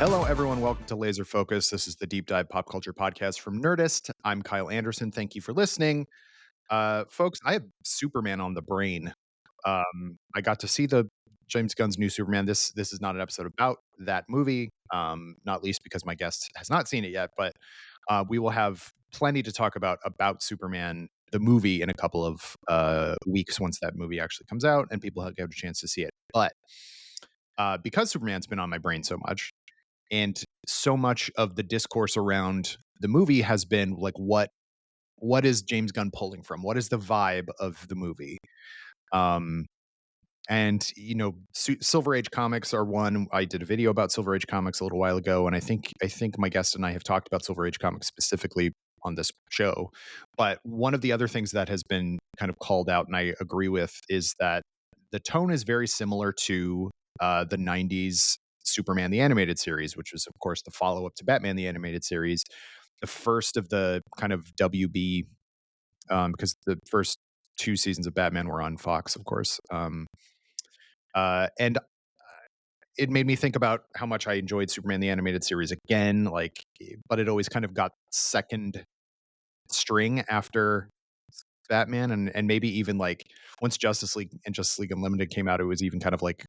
Hello, everyone. Welcome to Laser Focus. This is the deep dive pop culture podcast from Nerdist. I'm Kyle Anderson. Thank you for listening. Folks, I have Superman on the brain. I got to see the James Gunn's new Superman. This is not an episode about that movie, not least because my guest has not seen it yet, but we will have plenty to talk about Superman, the movie, in a couple of weeks once that movie actually comes out and people have got a chance to see it. But because Superman's been on my brain so much, and so much of the discourse around the movie has been like, what is James Gunn pulling from? What is the vibe of the movie? And Silver Age comics are one. I did a video about Silver Age comics a little while ago, and I think my guest and I have talked about Silver Age comics specifically on this show. But one of the other things that has been kind of called out, and I agree with, is that the tone is very similar to the '90s Superman the Animated Series, which was, of course, the follow-up to Batman the Animated Series, the first of the kind of WB, because the first two seasons of Batman were on Fox, of course. And it made me think about how much I enjoyed Superman the Animated Series again, but it always kind of got second string after Batman, and maybe even like once Justice League and Justice League Unlimited came out, it was even kind of like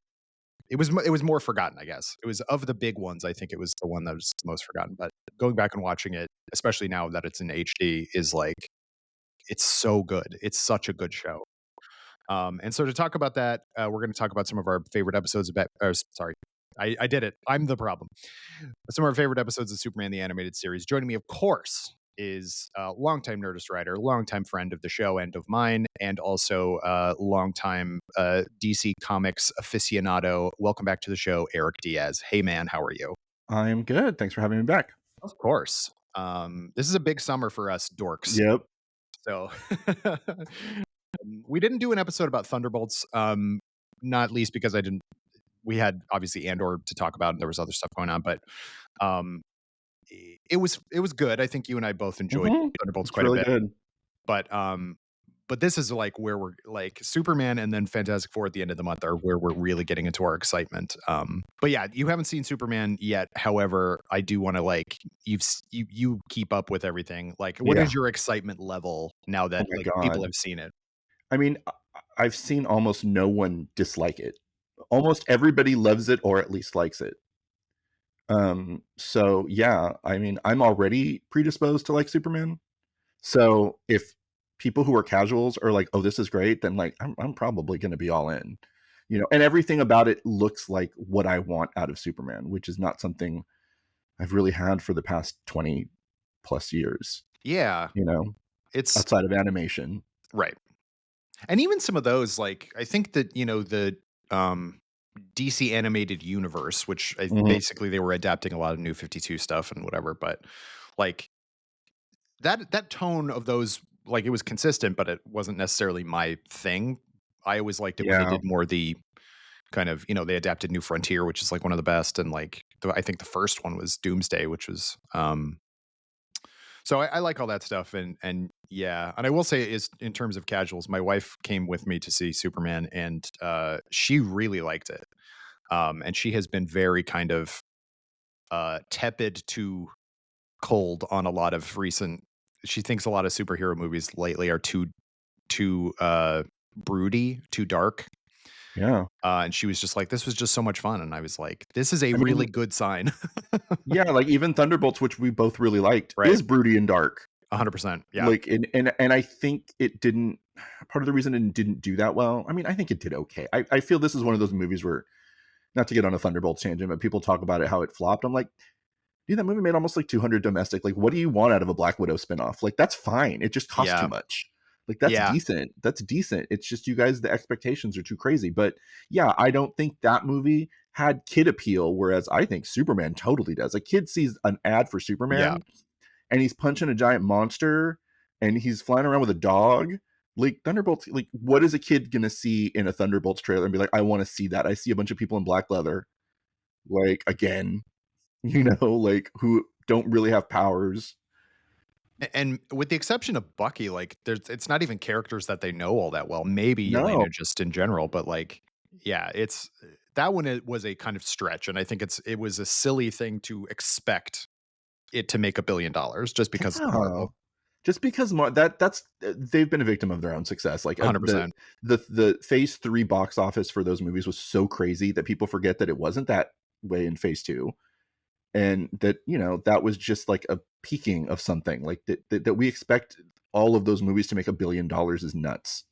it was more forgotten, I guess. It was, of the big ones, I think it was the one that was most forgotten. But going back and watching it, especially now that it's in HD, is like, it's so good. It's such a good show. And so to talk about that, we're going to talk about some of our favorite episodes of I did it. I'm the problem. Some of our favorite episodes of Superman the Animated Series. Joining me, of course, is a longtime Nerdist writer, longtime friend of the show and of mine, and also longtime DC Comics aficionado. Welcome back to the show, Eric Diaz. Hey, man, how are you? I'm good. Thanks for having me back. Of course. This is a big summer for us dorks. Yep. So we didn't do an episode about Thunderbolts, not least because we had obviously Andor to talk about and there was other stuff going on, but it was good. I think you and I both enjoyed Thunderbolts quite really a bit. Good. But this is like where we're like Superman and then Fantastic Four at the end of the month are where we're really getting into our excitement. But yeah, you haven't seen Superman yet. However, I do want to like you keep up with everything. Like, what is your excitement level now that people have seen it? I mean, I've seen almost no one dislike it. Almost everybody loves it or at least likes it. So yeah, I mean, I'm already predisposed to like Superman. So if people who are casuals are like, "Oh, this is great," then like I'm probably going to be all in. And everything about it looks like what I want out of Superman, which is not something I've really had for the past 20 plus years. Yeah. It's outside of animation. Right. And even some of those, like, I think that, the DC animated universe, which basically they were adapting a lot of New 52 stuff and whatever, but like that tone of those, like, it was consistent, but it wasn't necessarily my thing. I always liked it when they did more the kind of, they adapted New Frontier, which is like one of the best. And like, I think the first one was Doomsday, which was, so I like all that stuff. And yeah. And I will say, is in terms of casuals, my wife came with me to see Superman and she really liked it. And she has been very kind of tepid to cold on a lot of recent. She thinks a lot of superhero movies lately are too broody, too dark. Yeah. And she was just like, this was just so much fun. And I was like, this is a really good sign. Yeah, like even Thunderbolts, which we both really liked, is broody and dark. 100%. Yeah. Like, and I think it didn't, part of the reason it didn't do that well, I mean, I think it did okay. I feel this is one of those movies where, not to get on a Thunderbolts tangent, but people talk about it, how it flopped. I'm like, dude, that movie made almost like 200 domestic. Like, what do you want out of a Black Widow spinoff? Like, that's fine. It just costs too much. Like, that's decent. That's decent. It's just you guys, the expectations are too crazy. But yeah, I don't think that movie had kid appeal, whereas I think Superman totally does. A kid sees an ad for Superman and he's punching a giant monster and he's flying around with a dog. Like, Thunderbolts, like, what is a kid gonna see in a Thunderbolts trailer and be like, I want to see that? I see a bunch of people in black leather, like, again, like, who don't really have powers. And with the exception of Bucky, like, it's not even characters that they know all that well. Maybe Yelena just in general, but like, yeah, that one it was a kind of stretch, and I think it was a silly thing to expect it to make $1 billion just because it's Yeah. Marvel. Just because that's they've been a victim of their own success. Like, the 100%. the phase 3 box office for those movies was so crazy that people forget that it wasn't that way in phase 2, and that, that was just like a peaking of something. Like, that we expect all of those movies to make $1 billion is nuts.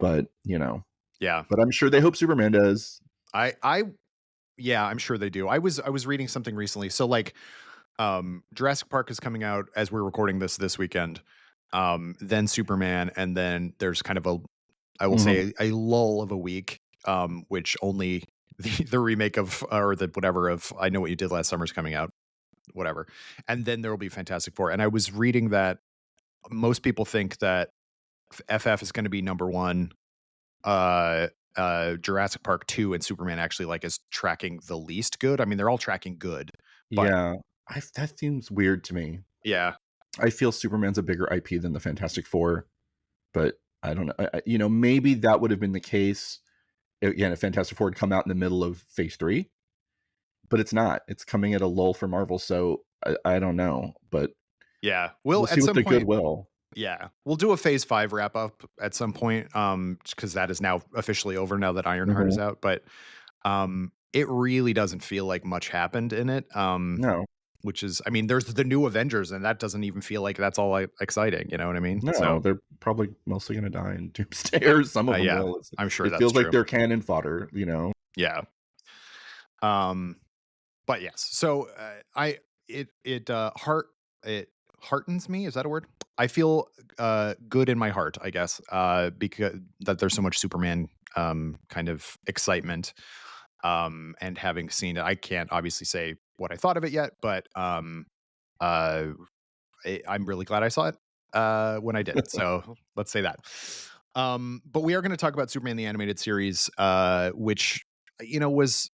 But, Yeah. but I'm sure they hope Superman does. I yeah, I'm sure they do. I was reading something recently. So like Jurassic Park is coming out as we're recording this weekend. Then Superman, and then there's kind of I will Mhm. say a lull of a week, which only the remake of or the whatever of I Know What You Did Last Summer is coming out, whatever. And then there will be Fantastic Four. And I was reading that most people think that FF is going to be number one. Uh Jurassic Park 2 and Superman actually like is tracking the least good. I mean, they're all tracking good, but Yeah. That seems weird to me. yeah. I feel Superman's a bigger IP than the Fantastic Four, but I don't know. Maybe that would have been the case again if Fantastic Four had come out in the middle of Phase 3, but it's not. It's coming at a lull for Marvel, so I don't know, but Yeah. we'll We'll see at with some the point, goodwill. yeah. We'll do a phase 5 wrap up at some point cuz that is now officially over now that Ironheart is Mhm. out, but it really doesn't feel like much happened in it. No, Which is I mean, there's the new Avengers and that doesn't even feel like that's all exciting, you know what I mean? no, So, they're probably mostly gonna die in Doomsday, or some of them yeah. will. I'm sure It that's feels like true. they're cannon fodder. Yeah. Um But yes, so I it heart it heartens me. Is that a word? I feel good in my heart, I guess, because that there's so much Superman kind of excitement. And having seen it, I can't obviously say what I thought of it yet, but uh, I'm really glad I saw it when I did. So let's say that. But we are going to talk about Superman the animated series, which was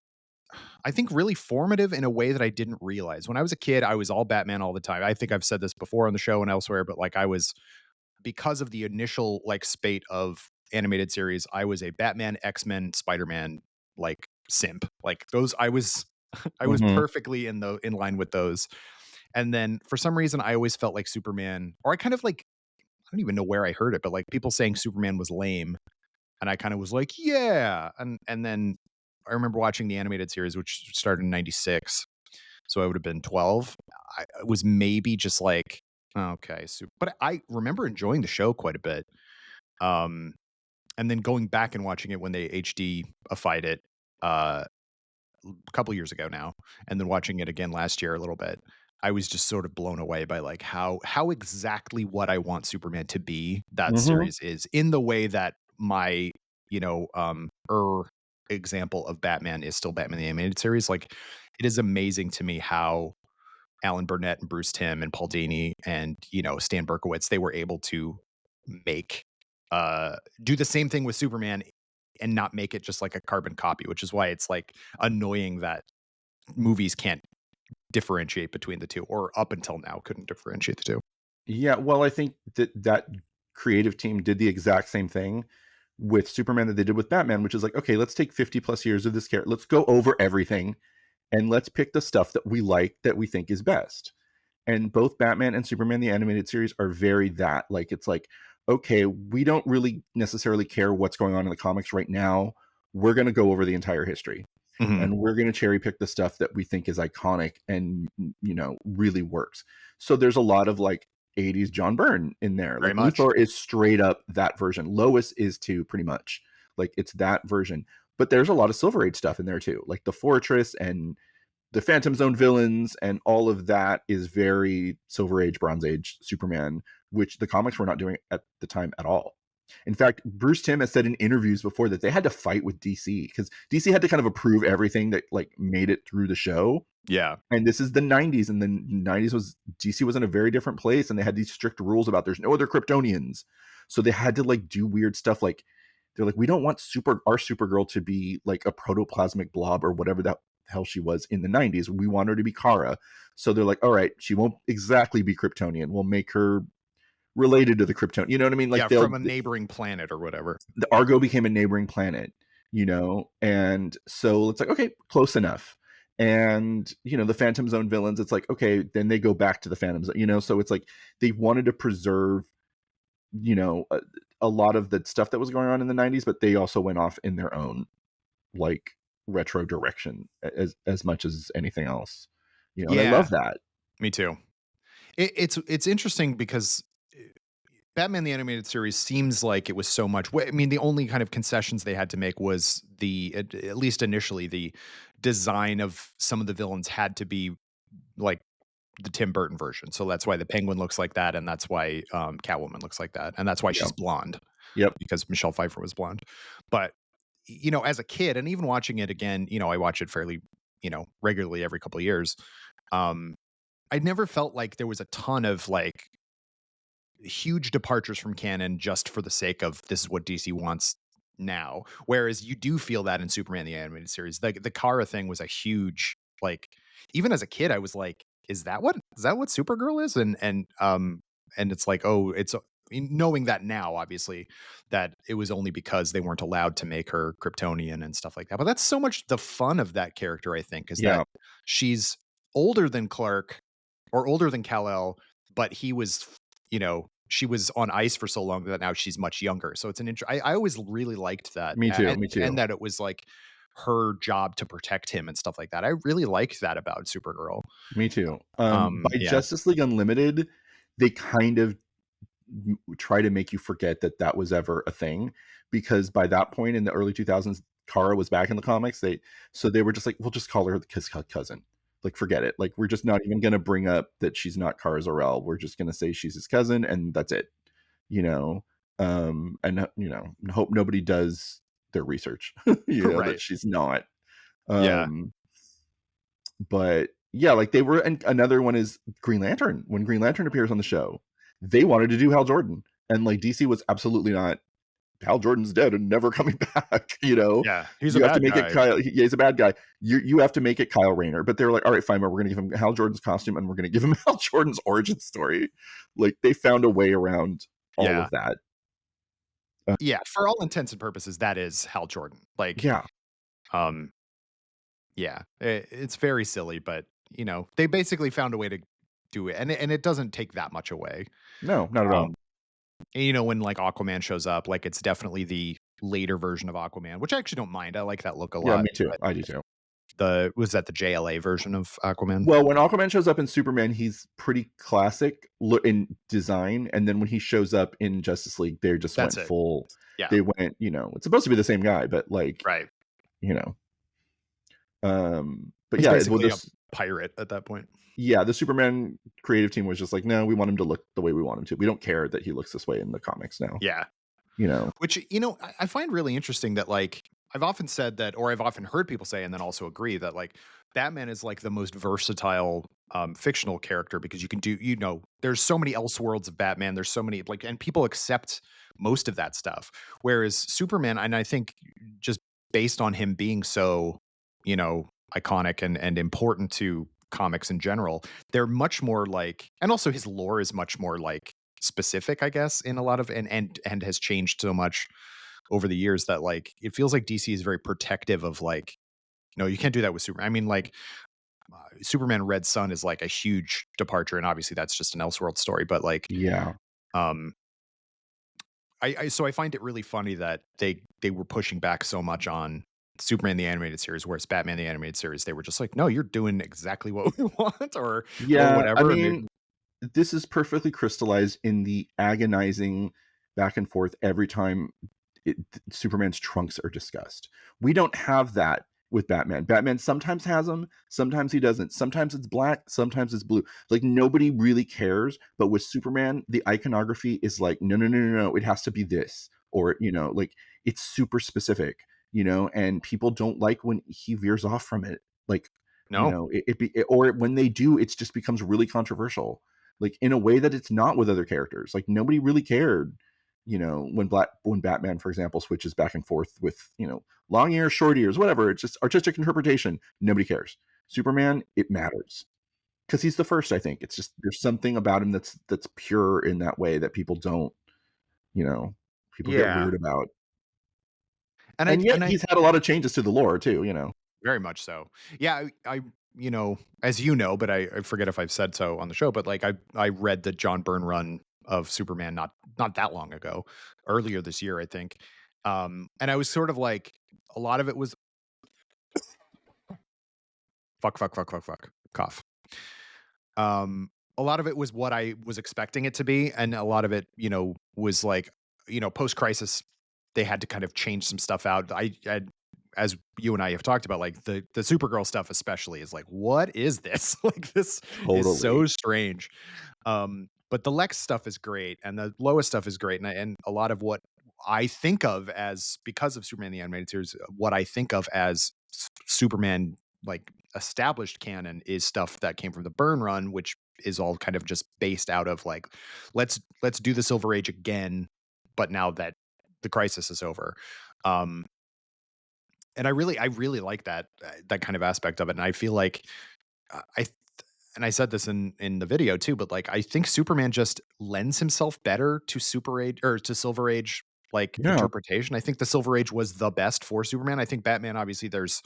I think really formative in a way that I didn't realize. When I was a kid, I was all Batman all the time. I think I've said this before on the show and elsewhere, but like I was because of the initial like spate of animated series, I was a Batman, X-Men, Spider-Man like simp. Like those I was I was Mhm. perfectly in line with those. And then for some reason I always felt like Superman or I kind of like I don't even know where I heard it, but like people saying Superman was lame and I kind of was like, yeah. And then I remember watching the animated series, which started in '96, so I would have been 12. I was maybe just like, "Oh, okay, but I remember enjoying the show quite a bit. Um, and then going back and watching it when they HD-ified it uh, a couple years ago now, and then watching it again last year a little bit. I was just sort of blown away by like how exactly what I want Superman to be that Mhm. series is in the way that my example of Batman is still Batman the animated series. Like it is amazing to me how Alan Burnett and Bruce Timm and Paul Dini and Stan Berkowitz they were able to make do the same thing with Superman and not make it just like a carbon copy, which is why it's like annoying that movies can't differentiate between the two, or up until now couldn't differentiate the two. Yeah, well, I think that creative team did the exact same thing with Superman that they did with Batman, which is like, okay, let's take 50 plus years of this character. Let's go over everything and let's pick the stuff that we like that we think is best. And both Batman and Superman the animated series are very that. Like it's like, okay, we don't really necessarily care what's going on in the comics right now. We're going to go over the entire history Mhm. and we're going to cherry pick the stuff that we think is iconic and really works. So there's a lot of like 80s John Byrne in there. Very Like much. Luthor is straight up that version. Lois is too, pretty much. Like it's that version. But there's a lot of Silver Age stuff in there too, like the Fortress and the Phantom Zone villains, and all of that is very Silver Age, Bronze Age Superman, which the comics were not doing at the time at all. In fact, Bruce Timm has said in interviews before that they had to fight with DC because DC had to kind of approve everything that like made it through the show. Yeah. And this is the 90s, and the 90s was DC was in a very different place, and they had these strict rules about there's no other Kryptonians. So they had to like do weird stuff like they're like, we don't want our Supergirl to be like a protoplasmic blob or whatever the hell she was in the 90s. We want her to be Kara. So they're like, all right, she won't exactly be Kryptonian. We'll make her related to the Kryptonian. You know what I mean? Yeah, Like from a neighboring planet or whatever. the Argo became a neighboring planet. And so it's like, okay, close enough. And the Phantom Zone villains, it's like, okay, then they go back to the Phantom Zone, so it's like they wanted to preserve you know a, a lot of the stuff that was going on in the 90s, but they also went off in their own like retro direction as much as anything else. And I Yeah, love that. me too. It's interesting because Batman the Animated Series seems like it was so much. I mean, the only kind of concessions they had to make was at least initially, the design of some of the villains had to be like the Tim Burton version. So that's why the Penguin looks like that, and that's why Catwoman looks like that, and that's why Yeah. she's blonde Yep. because Michelle Pfeiffer was blonde. But as a kid, and even watching it again, I watch it fairly, regularly every couple of years. Um, I never felt like there was a ton of like huge departures from canon just for the sake of this is what DC wants now. Whereas you do feel that in Superman the Animated Series. The Kara thing was a huge like even as a kid, I was like, is that what Supergirl is? And it's like, oh, knowing that now, obviously, that it was only because they weren't allowed to make her Kryptonian and stuff like that. But that's so much the fun of that character, I think, is that Yeah. she's older than Clark or older than Kal-El, but she was on ice for so long that now she's much younger. So it's I always really liked that, Me too. and Me too. that it was like her job to protect him and stuff like that. I really liked that about Supergirl. Me too. By Yeah, Justice League Unlimited, they kind of try to make you forget that that was ever a thing, because by that point in the early 2000s, Kara was back in the comics. They were just like, we'll just call her the cousin. Like, forget it. Like, we're just not even going to bring up that she's not Kara Zor-El. We're just going to say she's his cousin, and that's it. You know, and hope nobody does their research. That right. she's not. Yeah, Um, but yeah, like they were, and another one is Green Lantern. When Green Lantern appears on the show, they wanted to do Hal Jordan, and like DC was absolutely not. Hal Jordan's dead and never coming back. yeah. He's a You have to bad make it guy. Kyle. He's a bad guy. You have to make it Kyle Rayner. But they're like, all right, fine, but we're gonna give him Hal Jordan's costume, and we're gonna give him Hal Jordan's origin story. Like they found a way around all Yeah, of that. Uh, yeah. For all intents and purposes, that is Hal Jordan. Like, yeah, um, yeah, it's very silly, but they basically found a way to do it, and it doesn't take that much away. no, not at all. Um, and, when like Aquaman shows up, like it's definitely the later version of Aquaman, which I actually don't mind. I like that look a Yeah, lot. me too. But I do too. was that the JLA version of Aquaman? Well, when Aquaman shows up in Superman, he's pretty classic in design, and then when he shows up in Justice League, they just That's went it. full. Yeah. They went, it's supposed to be the same guy, but like, Right. you know, but He's yeah, basically a pirate at that point. the Superman creative team was just like, no, we want him to look the way we want him to. We don't care that he looks this way in the comics now. Yeah. You know, Which, I find really interesting that like I've often said that, or I've often heard people say, and then also agree that like Batman is like the most versatile fictional character because you can do, there's so many Elseworlds of Batman. There's so many like, and people accept most of that stuff. Whereas Superman, and I think just based on him being so, iconic and important to comics in general, they're much more like, and also his lore is much more like specific, I guess, in a lot of, and has changed so much over the years that like it feels like DC is very protective of like, no, you can't do that with Superman. I mean, like Superman Red Sun is like a huge departure, and obviously that's just an Elseworld story. But like, yeah, um, so I find it really funny that they were pushing back so much on Superman the Animated Series, whereas Batman the Animated Series, they were just like, no, you're doing exactly what we want, or yeah. I whatever. mean, this is perfectly crystallized in the agonizing back and forth every time Superman's trunks are discussed. We don't have that with Batman. Batman sometimes has them, sometimes he doesn't. Sometimes it's black, sometimes it's blue. Like nobody really cares. But with Superman, the iconography is like, no, no, no, no, no. It has to be this, or like it's super specific. And people don't like when he veers off from it. Like, No, or when they do, it just becomes really controversial. Like in a way that it's not with other characters. Like nobody really cared when Batman, for example, switches back and forth with long ears, short ears, whatever. It's just artistic interpretation. Nobody cares. Superman, it matters because he's the first. I think it's just there's something about him that's pure in that way that people don't. People get yeah. weird about. And yet and I he's had a lot of changes to the lore too, you know? very much so. Yeah, I you know, as you know, but I forget if I've said so on the show, but like I read the John Byrne run of Superman not that long ago, earlier this year, I think. And I was sort of like a lot of it was fuck, cough. A lot of it was what I was expecting it to be, and a lot of it, was like, post crisis, they had to kind of change some stuff out. As you and I have talked about, like the Supergirl stuff, especially, is like, what is this? Like, this is so Totally. strange. But the Lex stuff is great, and the Lois stuff is great, and a lot of what I think of as, because of Superman the animated series, what I think of as Superman, like, established canon, is stuff that came from the Byrne run, which is all kind of just based out of like, let's do the Silver Age again, but now that the crisis is over. Um, and I really like that kind of aspect of it, and I feel like I and I said this in the video too, but like I think Superman just lends himself better to Super Age, or to Silver Age, like, Yeah. interpretation. I think the Silver Age was the best for Superman. I think Batman, obviously, there's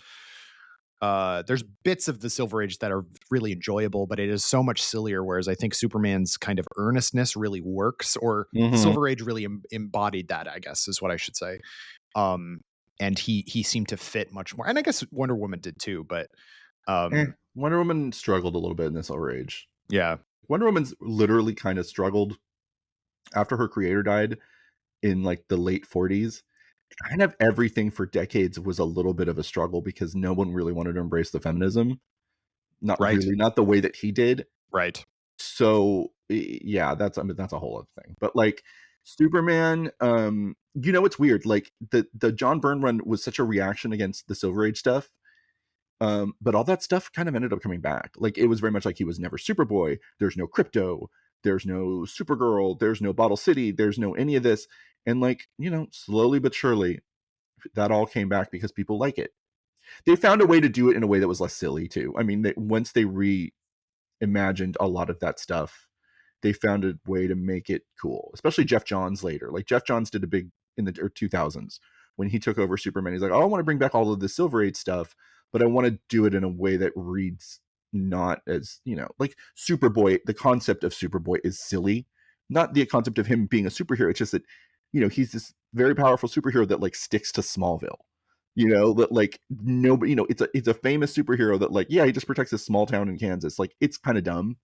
bits of the Silver Age that are really enjoyable, but it is so much sillier. Whereas I think Superman's kind of earnestness really works, or the Mhm. Silver Age really embodied that, I guess, is what I should say. Um, and he seemed to fit much more, and I guess Wonder Woman did too. But um, Wonder Woman struggled a little bit in this Silver Age. yeah, Wonder Woman's literally kind of struggled after her creator died in, like, the late 40s. Kind of everything for decades was a little bit of a struggle because no one really wanted to embrace the feminism. Not right, really, not the way that he did. right, So, yeah, that's, I mean, that's a whole other thing. But, like, Superman, it's weird, like, the John Byrne run was such a reaction against the Silver Age stuff, but all that stuff kind of ended up coming back. Like, it was very much like he was never Superboy, there's no Crypto, there's no Supergirl, there's no Bottle City, there's no any of this, and, like, slowly but surely, that all came back because people like it. They found a way to do it in a way that was less silly too. I mean, once they reimagined a lot of that stuff, they found a way to make it cool. Especially Jeff Johns later. Like, Jeff Johns did a big in the 2000s when he took over Superman. He's like, "Oh, I want to bring back all of the Silver Age stuff, but I want to do it in a way that reads not as, like Superboy. The concept of Superboy is silly, not the concept of him being a superhero. It's just that, he's this very powerful superhero that, like, sticks to Smallville. That, like, nobody, it's a famous superhero that, like, yeah, he just protects this small town in Kansas. Like, it's kind of dumb.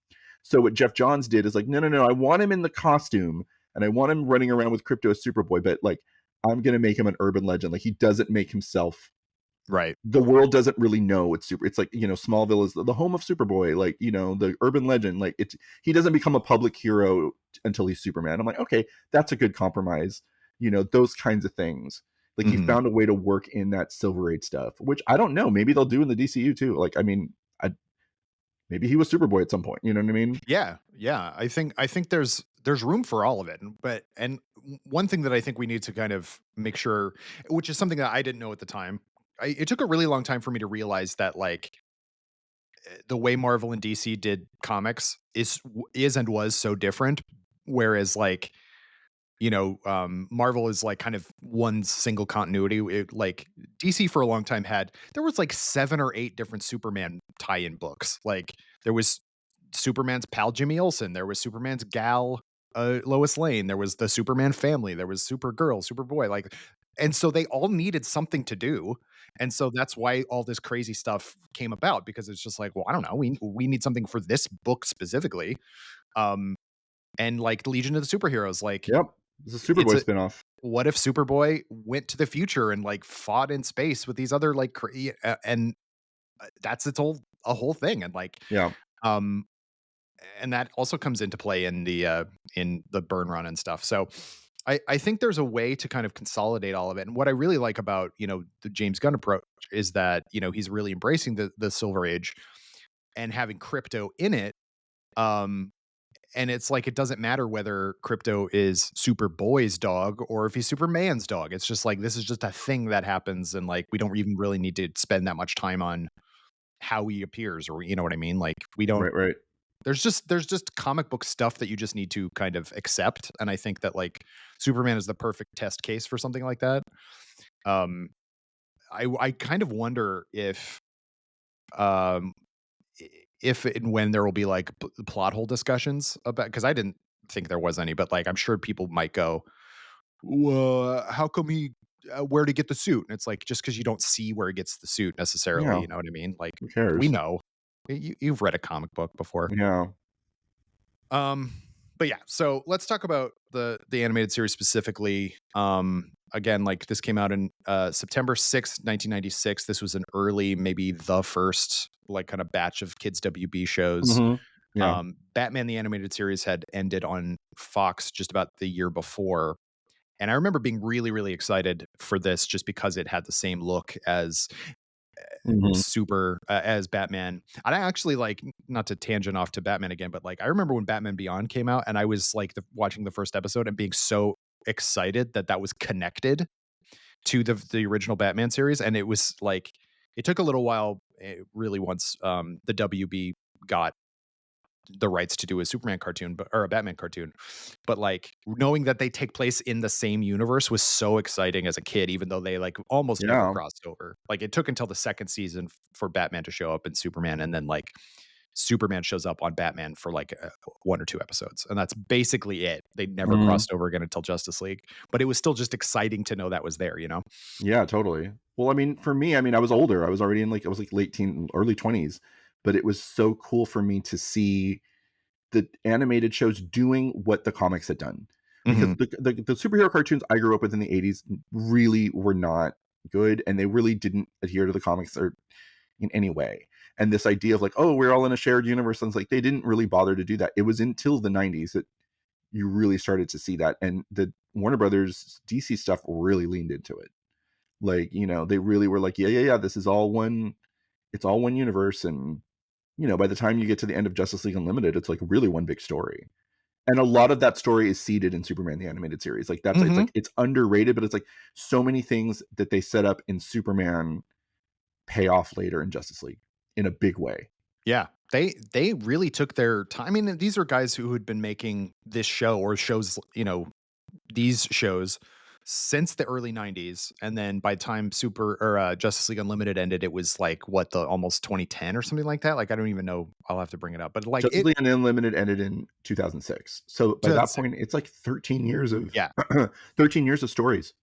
So what Jeff Johns did is like, no, no, no, I want him in the costume and I want him running around with Crypto as Superboy, but, like, I'm gonna make him an urban legend. Like, he doesn't make himself, right. the world doesn't really know it's super. It's like, Smallville is the home of Superboy, like, the urban legend. Like, he doesn't become a public hero until he's Superman. I'm like, okay, that's a good compromise. Those kinds of things. Like, he Mhm. found a way to work in that Silver Age stuff, which I don't know. Maybe they'll do in the DCU too. Like, I mean, maybe he was Superboy at some point. You know what I mean? Yeah, yeah. I think there's room for all of it, one thing that I think we need to kind of make sure, which is something that I didn't know at the time. It took a really long time for me to realize that, like, the way Marvel and DC did comics is and was so different. Whereas, like, Marvel is like kind of one single continuity. Like, DC for a long time there was like 7 or 8 different Superman tie-in books. Like, there was Superman's pal Jimmy Olsen, there was Superman's gal, Lois Lane, there was the Superman family, there was Supergirl, Superboy, like, and so they all needed something to do. And so that's why all this crazy stuff came about, because it's just like, well, I don't know, we need something for this book specifically. Um, and like Legion of the Superheroes, like, Yep. It's a it's Superboy a spinoff. what if Superboy went to the future and, like, fought in space with these other, like, and that's a whole thing, and, like, Yeah. um, and that also comes into play in the Burn Run and stuff. So I think there's a way to kind of consolidate all of it. And what I really like about, the James Gunn approach is that, he's really embracing the Silver Age and having Crypto in it. Um, and it's like, it doesn't matter whether Crypto is Superboy's dog or if he's Superman's dog. It's just like, this is just a thing that happens, and, like, we don't even really need to spend that much time on how he appears, or, you know what I mean? Like, we don't Right. Right. there's just comic book stuff that you just need to kind of accept, and I think that, like, Superman is the perfect test case for something like that. I kind of wonder um if and when there will be like plot hole discussions about, because I didn't think there was any, but like I'm sure people might go, well, how come he where to get the suit? And it's like, just because you don't see where he gets the suit necessarily, Yeah, you know what I mean? Like who we cares? know. You've read a comic book before. Yeah. Um, but yeah, so let's talk about the animated series specifically. Again, like this came out in September 6th, 1996. This was an early, maybe the first like kind of batch of kids WB shows. Mhm. Yeah. Batman the animated series had ended on Fox just about the year before. And I remember being really, really excited for this just because it had the same look as Mhm. as Batman. And I actually like, not to tangent off to Batman again, but like I remember when Batman Beyond came out and I was like watching the first episode and being so excited that that was connected to the original Batman series. And it was like it took a little while, really, once the WB got the rights to do a Superman cartoon, but or a Batman cartoon. But like knowing that they take place in the same universe was so exciting as a kid, even though they like almost never Yeah. crossed over. Like it took until the second season for Batman to show up in Superman, and then like Superman shows up on Batman for like one or two episodes, and that's basically it. They never Mhm. crossed over again until Justice League, but it was still just exciting to know that was there. You know? Yeah, totally. Well, I mean, for me, I mean, I was older. I was already in like I was like late teen, early 20s, but it was so cool for me to see the animated shows doing what the comics had done. Because Hmm. the superhero cartoons I grew up with in the 80s really were not good, and they really didn't adhere to the comics or in any way. And this idea of like, oh, we're all in a shared universe, and it's like they didn't really bother to do that. It was until the 90s that you really started to see that. And the Warner Brothers DC stuff really leaned into it. Like, they really were like, yeah, this is all one, it's all one universe. And, by the time you get to the end of Justice League Unlimited, it's like really one big story. And a lot of that story is seated in Superman the animated series. Like it's Hmm. like it's underrated, but it's like so many things that they set up in Superman pay off later in Justice League in a big way. Yeah. They really took their time. I mean, these are guys who had been making this show or shows, these shows since the early 90s, and then by the time Super or Justice League Unlimited ended, it was like what, the almost 2010 or something like that. Like I don't even know. I'll have to bring it up, but like Justice it League Unlimited ended in 2006. So by that 2006. point, it's like 13 years of Yeah. 13 years of stories,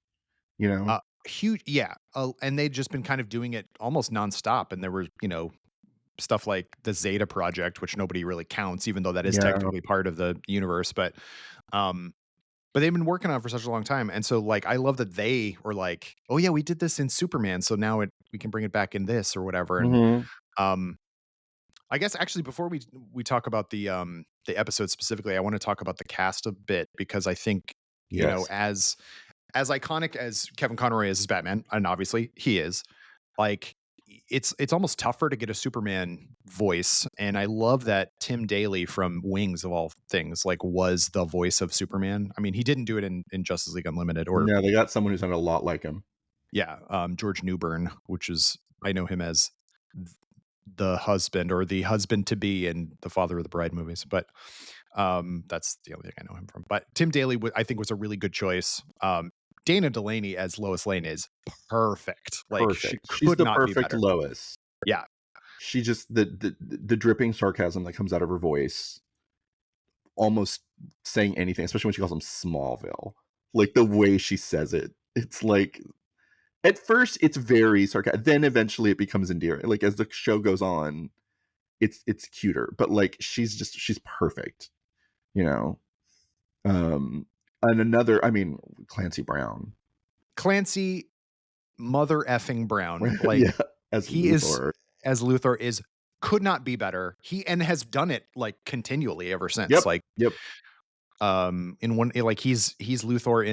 you know? Huge. Yeah. And they'd just been kind of doing it almost nonstop, and there were stuff like the Zeta Project, which nobody really counts, even though that is Yeah. technically part of the universe, um but they've been working on it for such a long time. And so like I love that they were like, "Oh yeah, we did this in Superman, so now we can bring it back in this or whatever." And Mhm. um I guess actually before we talk about the episode specifically, I want to talk about the cast a bit, because I think, Yes. as iconic as Kevin Conroy is as Batman, and obviously he is, like it's almost tougher to get a Superman voice. And I love that Tim Daly from Wings, of all things, like was the voice of Superman. I mean, he didn't do it in Justice League Unlimited, or No, they got someone who sounded a lot like him. yeah, George Newbern, which is, I know him as th- the husband or the husband to be in the Father of the Bride movies, but that's the only thing I know him from. But Tim Daly, I think, was a really good choice. Dana Delaney as Lois Lane is perfect. Like she Perfect. She's could the not be perfect better. Lois. Yeah. She just the dripping sarcasm that comes out of her voice, almost saying anything, especially when she calls him Smallville. Like the way she says it, it's like at first it's very sarcastic. Then eventually it becomes endearing. Like as the show goes on, it's cuter. But like she's perfect, you know. And another, I mean, Clancy Brown. Clancy Mother effing Brown. Like Yeah, as he is, Luthor. as Luthor is, could not be better. He and has done it like continually ever since. Yep. Like Yep. in one, like he's Luthor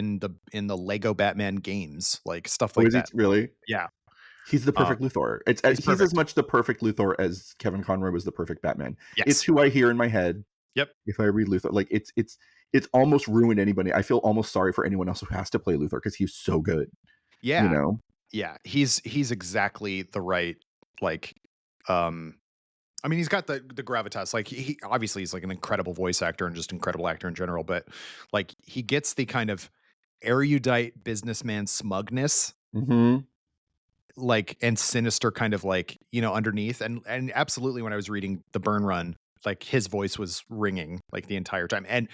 in the Lego Batman games, like stuff Oh, like is he that. really? Yeah. He's the Uh perfect Luthor. he's He's as perfect. much the perfect Luthor as Kevin Conroy was the perfect Batman. It's Yes. who I hear in my head Yep. if I read Luthor. Like it's almost ruined anybody. I feel almost sorry for anyone else who has to play Luthor because he's so good. You Yeah. know? Yeah. He's exactly the right, like, um I mean, he's got the gravitas. Like he obviously he's like an incredible voice actor and just incredible actor in general, but like he gets the kind of erudite businessman smugness Hmm. like, and sinister kind of like, underneath. And absolutely when I was reading the Burn run, like his voice was ringing like the entire time. And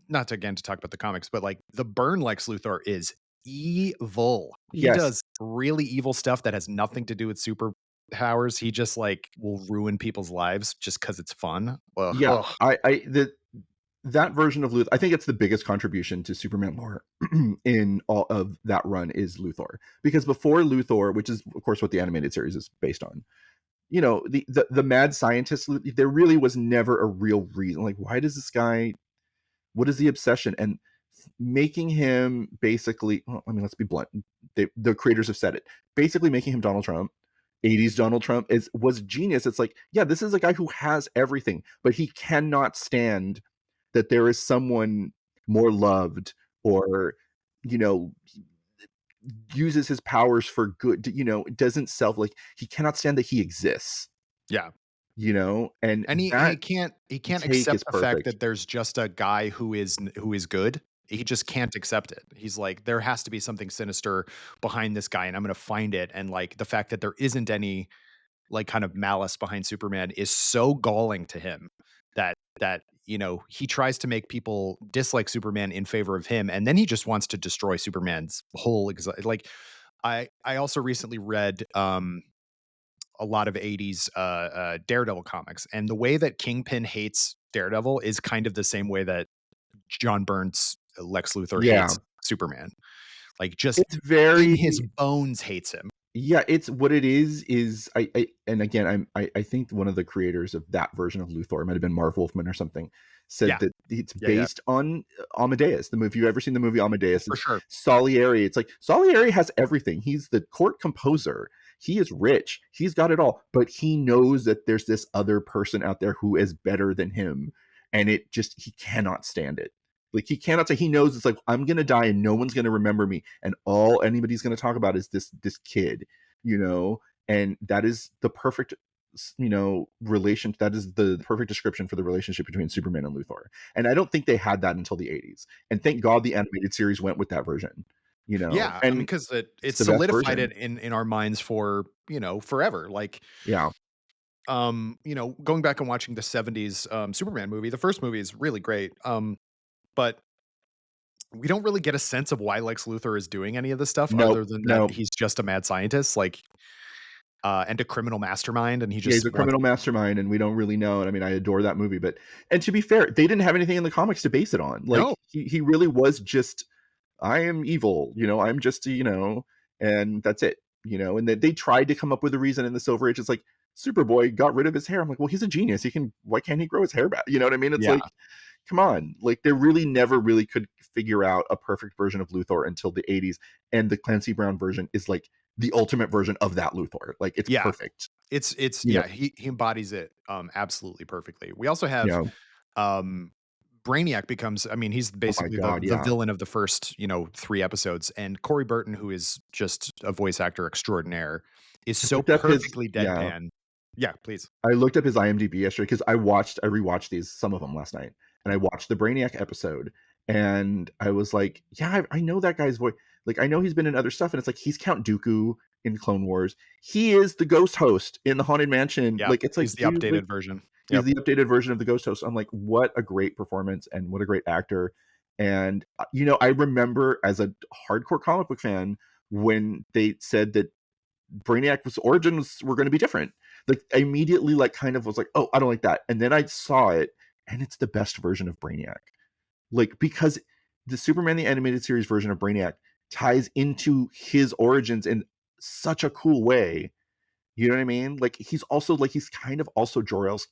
not to again to talk about the comics, but like the Burn Lex Luthor is evil. He Yes. does really evil stuff that has nothing to do with superpowers. He just like will ruin people's lives just because it's fun. Ugh, Yeah, ugh. that version of Luthor, I think it's the biggest contribution to Superman lore in all of that run is Luthor. Because before Luthor, which is of course what the animated series is based on, the mad scientist, there really was never a real reason. Like, why does this guy? What is the obsession? And making him basically, well, I mean, let's be blunt. The creators have said it. Basically, making him Donald Trump, 80s Donald Trump, was genius. It's like, yeah, this is a guy who has everything, but he cannot stand that there is someone more loved, or you know uses his powers for good. Doesn't self, like, he cannot stand that he exists. Yeah. And And he that can't take accept is the fact perfect. that there's just a guy who is good. He just can't accept it. He's like, there has to be something sinister behind this guy, and I'm gonna find it. And like the fact that there isn't any like kind of malice behind Superman is so galling to him that he tries to make people dislike Superman in favor of him, and then he just wants to destroy Superman's whole like I also recently read a lot of 80s Daredevil comics, and the way that Kingpin hates Daredevil is kind of the same way that John Burns Lex Luthor Yeah, hates Superman. Like just it's in very his bones hates him. yeah, it's what it is I and again, I think one of the creators of that version of Luthor, it might have been Marv Wolfman or something, said Yeah. that it's Yeah, yeah. based on Amadeus. The movie, if you've ever seen the movie Amadeus, For it's sure. Salieri. It's like Salieri has everything. He's the court composer. He is rich. He's got it all, but he knows that there's this other person out there who is better than him, and he cannot stand it. Like, he cannot say, he knows it's like, I'm gonna die and no one's gonna remember me, and all anybody's gonna talk about is this kid, you know, and that is the perfect that is the perfect description for the relationship between Superman and Luthor. And I don't think they had that until the 80s. And thank God the animated series went with that version, Yeah, I mean, and because it it's the best solidified version. it in our minds for, forever. Like, Yeah. going back and watching the 70s Superman movie, the first movie is really great. But we don't really get a sense of why Lex Luthor is doing any of this stuff Nope. other than that Nope. he's just a mad scientist, like, and a criminal mastermind, and he Yeah, he's just a wants. criminal mastermind, and we don't really know. And I mean, I adore that movie, but and to be fair, they didn't have anything in the comics to base it on. Like, No. he really was just, I am evil, I'm just and that's it. And they tried to come up with a reason in the Silver Age. It's like, Superboy got rid of his hair. I'm like, well, he's a genius. Why can't he grow his hair back? You know what I mean? It's Yeah. like, come on. Like, they really never really could figure out a perfect version of Luthor until the 80s. And the Clancy Brown version is like the ultimate version of that Luthor. Like, it's Yeah. perfect. It's You know, yeah, he embodies it absolutely perfectly. We also have yeah. um Brainiac becomes, I mean, he's Oh my basically the God. the Yeah. villain of the first, 3 episodes, and Corey Burton, who is just a voice actor extraordinaire, is I so looked up his, perfectly yeah. deadpan. Yeah, please. I looked up his IMDb yesterday because I rewatched some of them last night, and I watched the Brainiac episode, and I was like, yeah, I know that guy's voice. Like, I know he's been in other stuff, and it's like, he's Count Dooku in Clone Wars. He is the ghost host in the Haunted Mansion. Yeah, Like, it's like, he's the dude, like, updated version. he's Yep. the updated version of the ghost host. I'm like, what a great performance and what a great actor. And I remember as a hardcore comic book fan when they said that Brainiac's origins were going to be different. Like, I immediately, like, kind of was like, oh, I don't like that. And then I saw it, and it's the best version of Brainiac. Like, because the Superman the Animated Series version of Brainiac ties into his origins in such a cool way. You know what I mean? Like, he's kind of also Jor-El's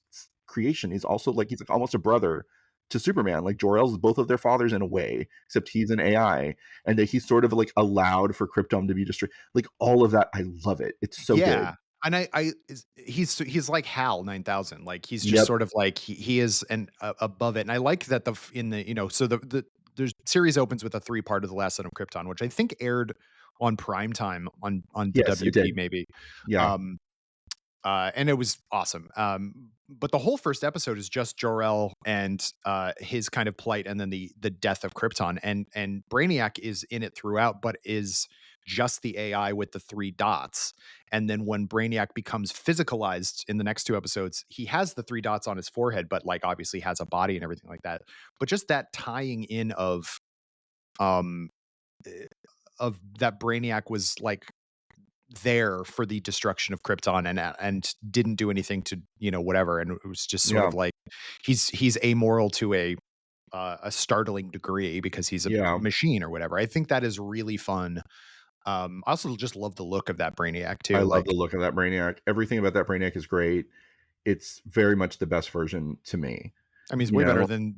creation. He's like almost a brother to Superman. Like, Jor-El's both of their fathers in a way, except he's an AI, and that he's sort of like allowed for Krypton to be destroyed. Like, all of that, I love it. It's so Yeah. good. And he's like Hal 9000. Like, he's just Yep. sort of like he is above it. And I like that in the, so the series opens with a 3-part of The Last Son of Krypton, which I think aired on prime time on the Yes, it WB did. maybe. Yeah. Um and it was awesome. But the whole first episode is just Jor-El and his kind of plight, and then the death of Krypton, and Brainiac is in it throughout, but is just the AI with the 3 dots. And then when Brainiac becomes physicalized in the next 2 episodes, he has the 3 dots on his forehead, but, like, obviously has a body and everything like that. But just that tying in um, eh, of that Brainiac was, like, there for the destruction of Krypton and didn't do anything to, whatever, and it was just sort Yeah, of like he's amoral to a startling degree because he's a yeah. machine or whatever. I think that is really fun. I also just love the look of that Brainiac I too. love Like, the look of that Brainiac. Everything about that Brainiac is great. It's very much the best version to me. I mean, he's You way better know, than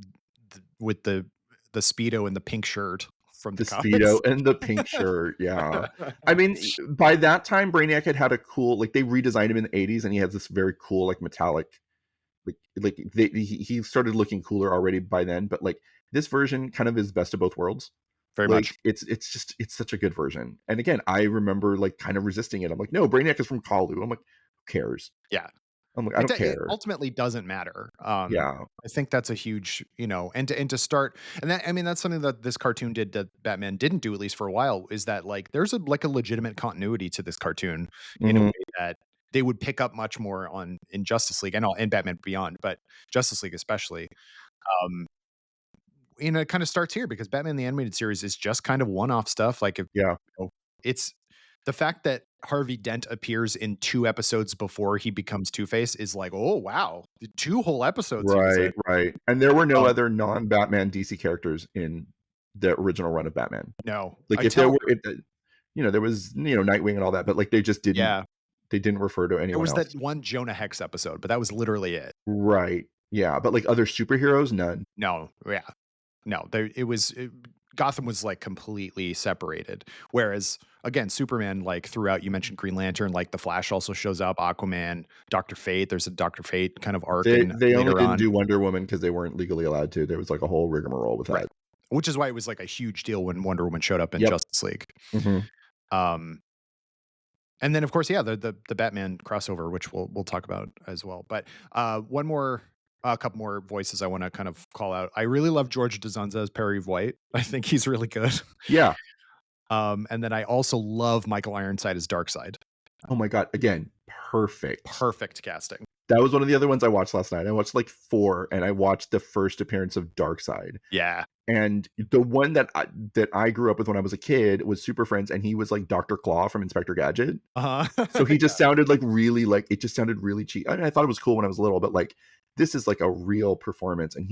with the speedo and the pink shirt from the the comics. Speedo and the pink shirt, yeah. I mean, by that time, Brainiac had a cool like, they redesigned him in the '80s, and he has this very cool, like, metallic he started looking cooler already by then, but, like, this version kind of is best of both worlds. Very Like, much. it's such a good version, and again, I remember, like, kind of resisting it. I'm like, "No, Brainiac is from Kalu." I'm like, "Who cares?" Yeah. I'm like, "I don't It care." ultimately doesn't matter. Yeah. I think that's a huge, and to start, and that, I mean, that's something that this cartoon did that Batman didn't do, at least for a while, is that, like, there's a legitimate continuity to this cartoon in a way Mhm. that they would pick up much more on in Justice League and Batman Beyond, but Justice League especially. Um, it kind of starts here because Batman the Animated Series is just kind of one-off stuff. Like, if Yeah. it's the fact that Harvey Dent appears in 2 episodes before he becomes Two-Face is like, "Oh, wow, 2 whole episodes he was in." Right, right, and there were no Um, other non-Batman DC characters in the original run of Batman. no, Like, I if there tell were there was, Nightwing and all that, but, like, yeah, they didn't refer to there anyone was that else. one Jonah Hex episode, but that was literally it. Right. Yeah, but, like, other superheroes, none. No, yeah. No, Gotham was, like, completely separated, whereas, again, Superman, like, throughout, you mentioned Green Lantern, like, The Flash also shows up, Aquaman, Doctor Fate, there's a Doctor Fate kind of arc in They only later didn't on. do Wonder Woman because they weren't legally allowed to. There was, like, a whole rigmarole with Right. that. Which is why it was, like, a huge deal when Wonder Woman showed up in Yep. Justice League. Mhm. Um, and then, of course, yeah, the Batman crossover, which we'll talk about as well. But, a couple more voices I wanna kind of call out. I really love George DeZanza as Perry White. I think he's really good. Yeah. And then I also love Michael Ironside as Darkseid. Oh my god, again, perfect. Perfect casting. That was one of the other ones I watched last night. I watched, like, 4, and I watched the first appearance of Darkseid. Yeah. And the one that I grew up with when I was a kid was Super Friends, and he was like Doctor Claw from Inspector Gadget. So Uh-huh. he just Yeah. sounded like really like it just sounded really cheap. I mean, I thought it was cool when I was little, but like this is like a real performance, and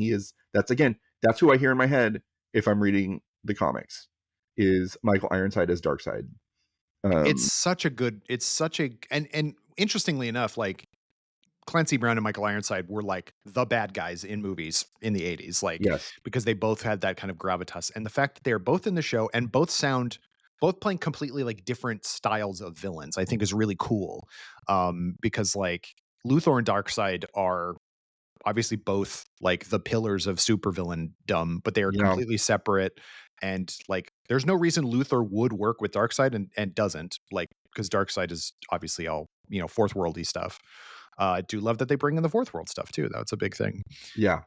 that's who I hear in my head if I'm reading the comics is Michael Ironside as Darkseid. It's Um, such a good it's such a and interestingly enough, like, Clancy Brown and Michael Ironside were, like, the bad guys in movies in the '80s, like, yes, because they both had that kind of gravitas, and the fact that they're both in the show and both playing completely, like, different styles of villains, I think is really cool, because, like, Luthor and Darkseid are obviously both, like, the pillars of supervillaindom, but they are yeah, completely separate, and, like, there's no reason Luthor would work with Darkseid and doesn't, like, because Darkseid is obviously all, fourth worldy stuff. I do love that they bring in the fourth world stuff too. That's a big thing. yeah,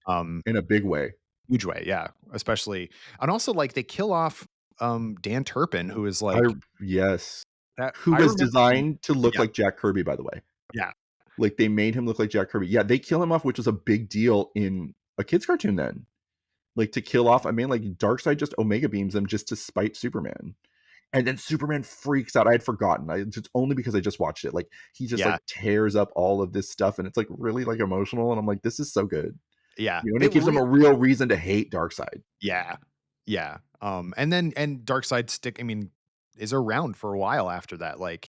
Um, in a big way. Huge way, yeah. Especially, and also, like, they kill off Dan Turpin, who is I like yes, that. who I was remember him. designed to look Yeah, like Jack Kirby, by the way. yeah, Like, they made him look like Jack Kirby. Yeah, they kill him off, which was a big deal in a kids cartoon then. Like, to kill off I mean, like, Darkseid just Omega beams him just to spite Superman. And then Superman freaks out. I had forgotten. It's only because I just watched it. Like, he just, yeah, like, tears up all of this stuff, and it's, like, really, like, emotional, and I'm like, "This is so good." yeah. And it gives him a real reason to hate Darkseid. Yeah, yeah. And Darkseid I mean, is around for a while after that. Like,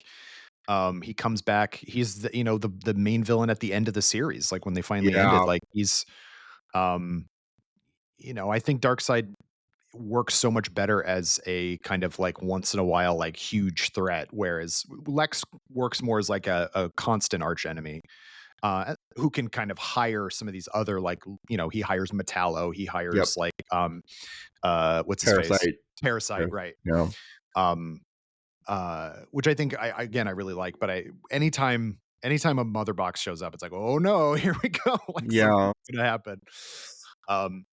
he comes back. He's the main villain at the end of the series. Like, when they finally ended, Yeah, like, he's um, I think Darkseid works so much better as a kind of, like, once in a while, like, huge threat, whereas Lex works more as like a constant arch enemy, who can kind of hire some of these other, like, he hires Metallo, he yep. hires, like, what's his face? Parasite. Parasite, Yes. right. Yeah. Um, which I think I really like, but anytime a mother box shows up, it's like, "Oh no, here we go." Like, something's Yeah. gonna happen. Um,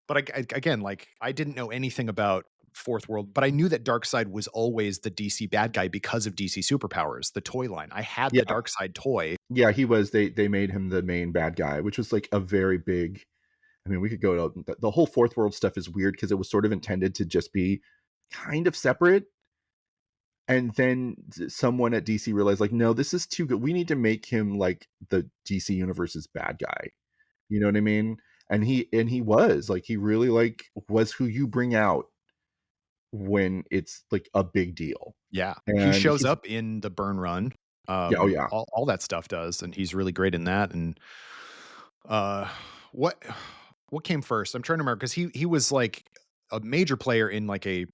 but again, like, I didn't know anything about fourth world, but I knew that Darkseid was always the DC bad guy because of DC Superpowers, the toy line. I had the Yeah. Darkseid toy. Yeah, he was. They made him the main bad guy, which was like a very big. I mean, we could go to the whole fourth world stuff is weird because it was sort of intended to just be kind of separate. And then someone at DC realized, like, no, this is too good. We need to make him like the DC universe's bad guy. You know what I mean? And he was like, he really like was who you bring out when it's like a big deal. Yeah. He And shows he's up in the Burn Run. yeah, oh yeah, All that stuff does, and he's really great in that. And uh what what came first? I'm trying to remember because he was like a major player in like a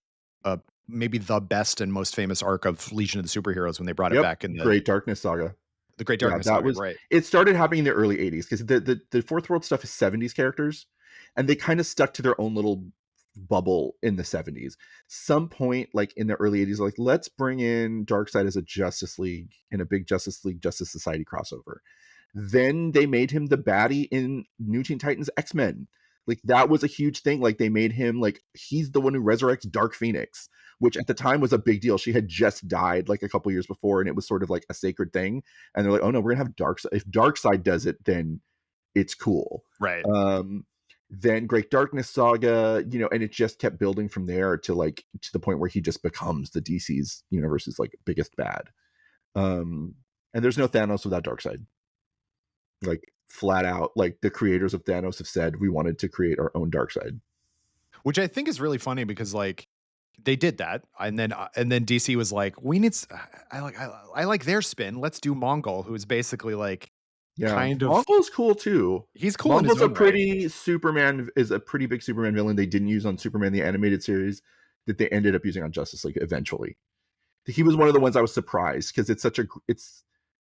maybe the best and most famous arc of Legion of the Superheroes when they brought it yep, back in Great Darkness Saga. the Great Yeah, Darkness that Saga, was right? it. Started happening in the early 80s because the fourth world stuff is 70s characters, and they kind of stuck to their own little bubble in the 70s. Some point like in the early 80s, like let's bring in Darkseid as a Justice League in a big Justice League Justice Society crossover. Then they made him the baddie in New Teen Titans X-Men. Like that was a huge thing. Like they made him like he's the one who resurrects Dark Phoenix, which at the time was a big deal. She had just died like a couple years before, and it was sort of like a sacred thing. And they're like, oh no, we're gonna have Darkseid. If Darkseid does it, then it's cool. Right. Then Great Darkness Saga, and it just kept building from there to the point where he just becomes the DC's universe's like biggest bad. And there's no Thanos without Darkseid. Like flat out, like the creators of Thanos have said, we wanted to create our own Darkseid. Which I think is really funny because like they did that, and then DC was like, we need. I like their spin. Let's do Mongol, who is basically like Yeah, kind of Mongol's cool too. he's cool in his Mongol's own right. a pretty big Superman villain they didn't use on Superman the animated series that they ended up using on Justice League eventually. He was one of the ones I was surprised because it's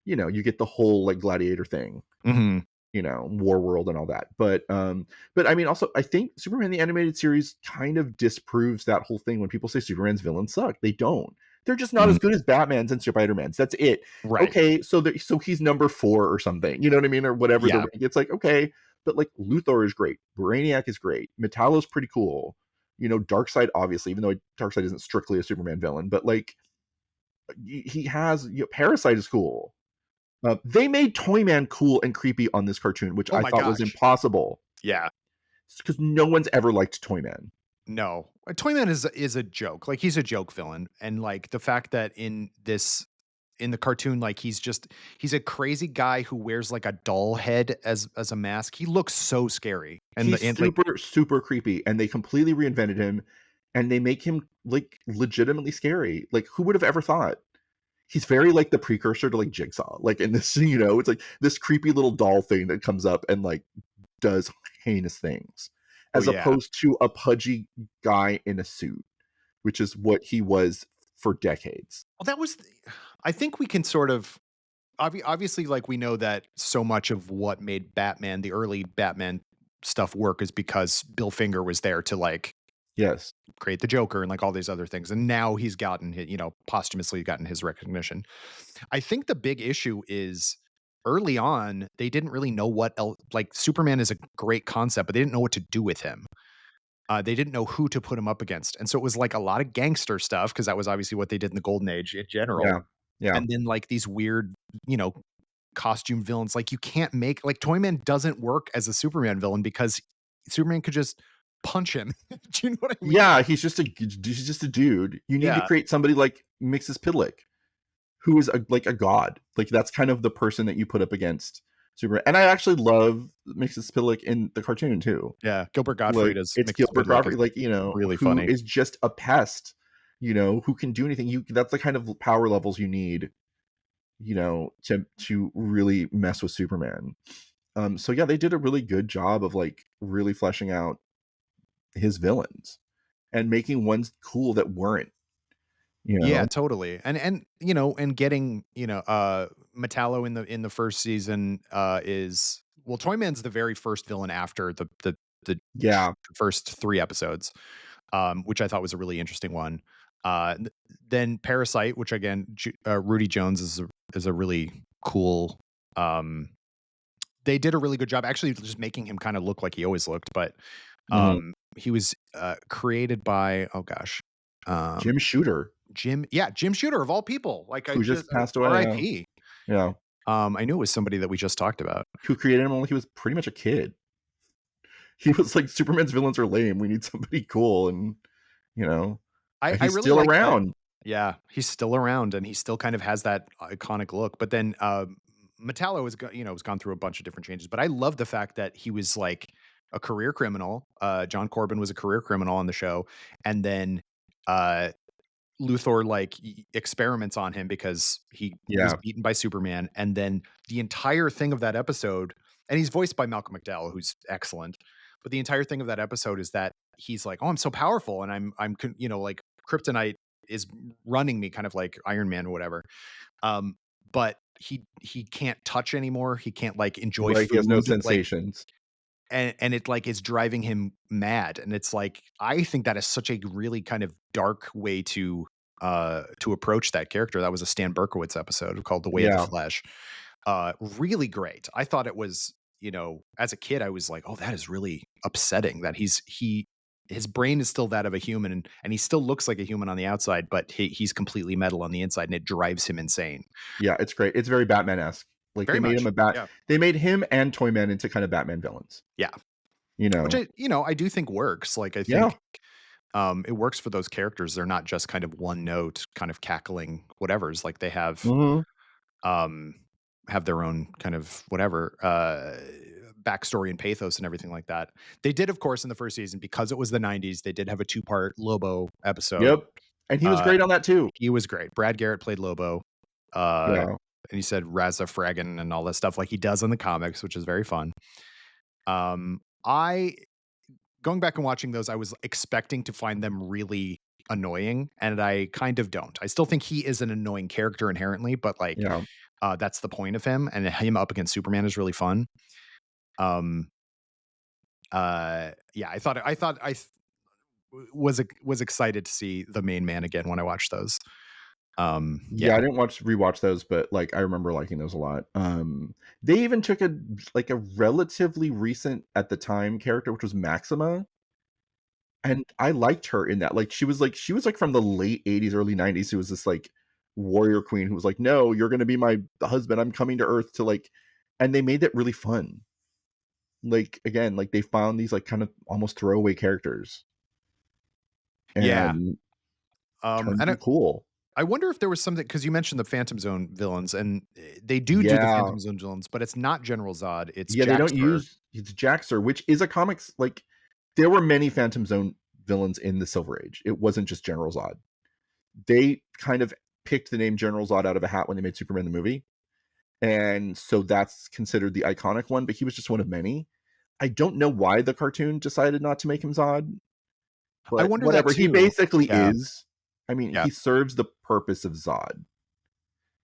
you get the whole like gladiator thing, Mm-hmm. War World and all that. But I mean, also I think Superman the animated series kind of disproves that whole thing when people say Superman's villains suck. They don't. They're just not as good as Batman's and Spider-Man's. That's it. Right. Okay, so he's number 4 or something. You know what I mean, or whatever the Yeah. rank. It's like okay, but like Luthor is great, Brainiac is great, Metallo's pretty cool. Darkseid obviously, even though Darkseid isn't strictly a Superman villain, but like he has Parasite is cool. They made Toyman cool and creepy on this cartoon, which Oh I my thought was gosh. impossible Yeah. because no one's ever liked Toyman. No. Toyman is a joke. Like he's a joke villain, and like the fact that in the cartoon, like he's a crazy guy who wears like a doll head as a mask. He looks so scary, He's and like super, super creepy, and they completely reinvented him, and they make him like legitimately scary. Like, who would have ever thought? He's very like the precursor to like Jigsaw. Like in this, it's like this creepy little doll thing that comes up and like does heinous things, oh as yeah. opposed to a pudgy guy in a suit, which is what he was for decades. Well, I think we can sort of obviously like we know that so much of what made Batman, the early Batman stuff work is because Bill Finger was there to like Yes. create the Joker and like all these other things. And now he's gotten posthumously gotten his recognition. I think the big issue is early on, they didn't really know what else. Like Superman is a great concept, but they didn't know what to do with him. They didn't know who to put him up against. And so it was like a lot of gangster stuff because that was obviously what they did in the Golden Age in general. Yeah. Yeah. And then like these weird, costume villains. Like you can't make like Toyman doesn't work as a Superman villain because Superman could just punch him. Do you know what I mean? Yeah, he's just a dude. You need to Yeah. create somebody like Mixes Pidlick, who is like a god. Like that's kind of the person that you put up against Superman. And I actually love Mixes Pidlick in the cartoon too. Yeah. Gilbert Gottfried Like is it's Gilbert Gottfried, like really who funny. is just a pest. Who can do anything. That's the kind of power levels you need. To really mess with Superman. So yeah, they did a really good job of like really fleshing out his villains and making ones cool that weren't. Yeah, totally. And getting, Metallo in the first season is well, Toyman's the very first villain after the Yeah. first 3 episodes, which I thought was a really interesting one. Then Parasite, which again, Rudy Jones is a really cool. They did a really good job actually just making him kind of look like he always looked, but Mhm. he was created by oh gosh, Jim Shooter, Jim Shooter of all people. Like I who just just passed away. Yeah. R.I.P. Yeah. I knew it was somebody that we just talked about. Who created him when he was pretty much a kid. He was like, Superman's villains are lame. We need somebody cool, and you know, I he's really still like that. around. Yeah, he's still around and he still kind of has that iconic look. But then Metallo has gone through a bunch of different changes. But I love the fact that he was like a career criminal. John Corbin was a career criminal on the show, and then uh, Luthor like experiments on him because he was Yeah. beaten by Superman, and then the entire thing of that episode, and he's voiced by Malcolm McDowell, who's excellent. But the entire thing of that episode is that he's like, "Oh, I'm so powerful, and like kryptonite is running me, kind of like Iron Man or whatever." Um, but he can't touch anymore. He can't like enjoy Right. He has no food, like sensations. and it like is driving him mad. And it's like I think that is such a really kind of dark way to approach that character. That was a Stan Berkowitz episode called The Way of the Yeah. Flesh. Really great. I thought it was, as a kid, I was like, oh, that is really upsetting that his brain is still that of a human, and he still looks like a human on the outside, but he's completely metal on the inside, and it drives him insane. Yeah, it's great. It's very Batman-esque. Like Very they made much. him a bat. Yeah. They made him and Toyman into kind of Batman villains. Yeah. You Which know. I do think works. Like I Yeah. think it works for those characters. They're not just kind of one note, kind of cackling whatevers. Like they Mhm. have their own kind of whatever backstory and pathos and everything like that. They did, of course, in the first season, because it was the 90s, they did have a 2-part Lobo episode. Yep. And he was Uh, great on that too. he was great. Brad Garrett played Lobo. And Yeah. he said Raza Fragan and all that stuff like he does in the comics, which is very fun. I Going back and watching those, I was expecting to find them really annoying, and I kind of don't. I still think he is an annoying character inherently, but like Yeah. that's the point of him, and him up against Superman is really fun. Um yeah, was excited to see the main man again when I watched those. Yeah, Yeah. I didn't rewatch those, but like I remember liking those a lot. They even took a relatively recent at the time character, which was Maxima. And I liked her in that. Like she was like from the late 80s, early 90s, who was this like warrior queen who was like, "No, you're gonna be my husband. I'm coming to Earth to like," and they made that really fun. Like again, like they found these like kind of almost throwaway characters Yeah. and turned And them cool. I wonder if there was something, because you mentioned the Phantom Zone villains, and they do the Yeah. Phantom Zone villains, but it's not General Zod, it's Yeah, they don't Jaxer. use it's Jaxer, which is a comics like there were many Phantom Zone villains in the Silver Age. It wasn't just General Zod. They kind of picked the name General Zod out of a hat when they made Superman the movie. And so that's considered the iconic one, but he was just one of many. I don't know why the cartoon decided not to make him Zod, I but wonder that whatever. He too. basically Yeah. is. I mean, Yeah. he serves the purpose of Zod,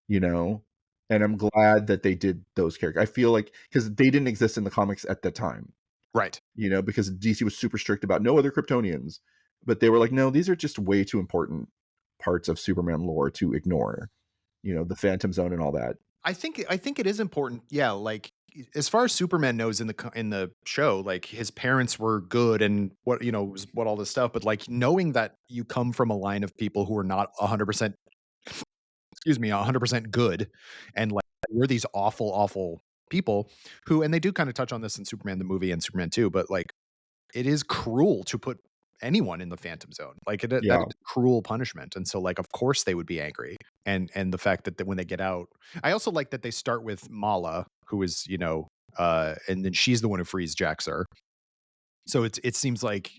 you know? And I'm glad that they did those characters. I feel like because they didn't exist in the comics at the time, Right. you know, because DC was super strict about no other Kryptonians. But they were like, no, these are just way too important parts of Superman lore to ignore, you know, the Phantom Zone and all that. I think it is important. Yeah, like as far as Superman knows in the show, like his parents were good and what all this stuff, but like knowing that you come from a line of people who are not 100%, 100% good, and like we're these awful people who, and they do kind of touch on this in Superman the movie and Superman 2, but like it is cruel to put anyone in the Phantom Zone. Like that Yeah. is cruel punishment. And so like, of course they would be angry. And the fact that when they get out, I also like that they start with Mala, who is, and then she's the one who frees Jaxer. So it seems like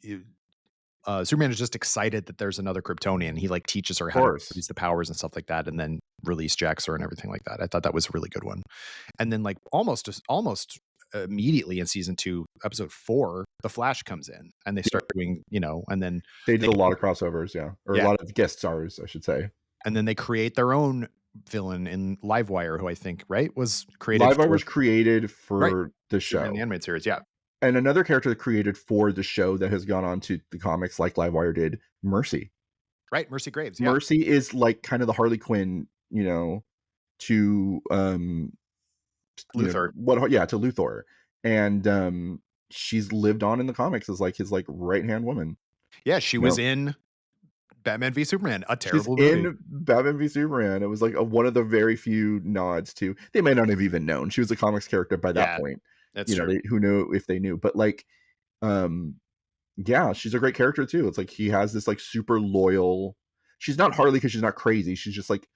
Superman is just excited that there's another Kryptonian. He like teaches her how to use the powers and stuff like that, and then release Jaxer and everything like that. I thought that was a really good one. And then like almost immediately in season 2, episode 4, the Flash comes in and they start doing, and then they did a lot of crossovers, or a lot of guest stars, I should say. And then they create their own villain in Livewire, who I think was created. Livewire was created for the show, the animated series, yeah. And another character that created for the show that has gone on to the comics, like Livewire did, Mercy. Right, Mercy Graves. Yeah. Mercy is like kind of the Harley Quinn, to Luthor. To Luthor, and she's lived on in the comics as like his like right hand woman. Yeah, she was in Batman v Superman, a She's terrible movie. in Batman v Superman. It was like one of the very few nods to. They may not have even known she was a comics character by that Yeah, point. that's true. Who knew if they knew, but like, um, yeah, she's a great character too. It's like he has this like super loyal. She's not Harley because she's not crazy. She's just like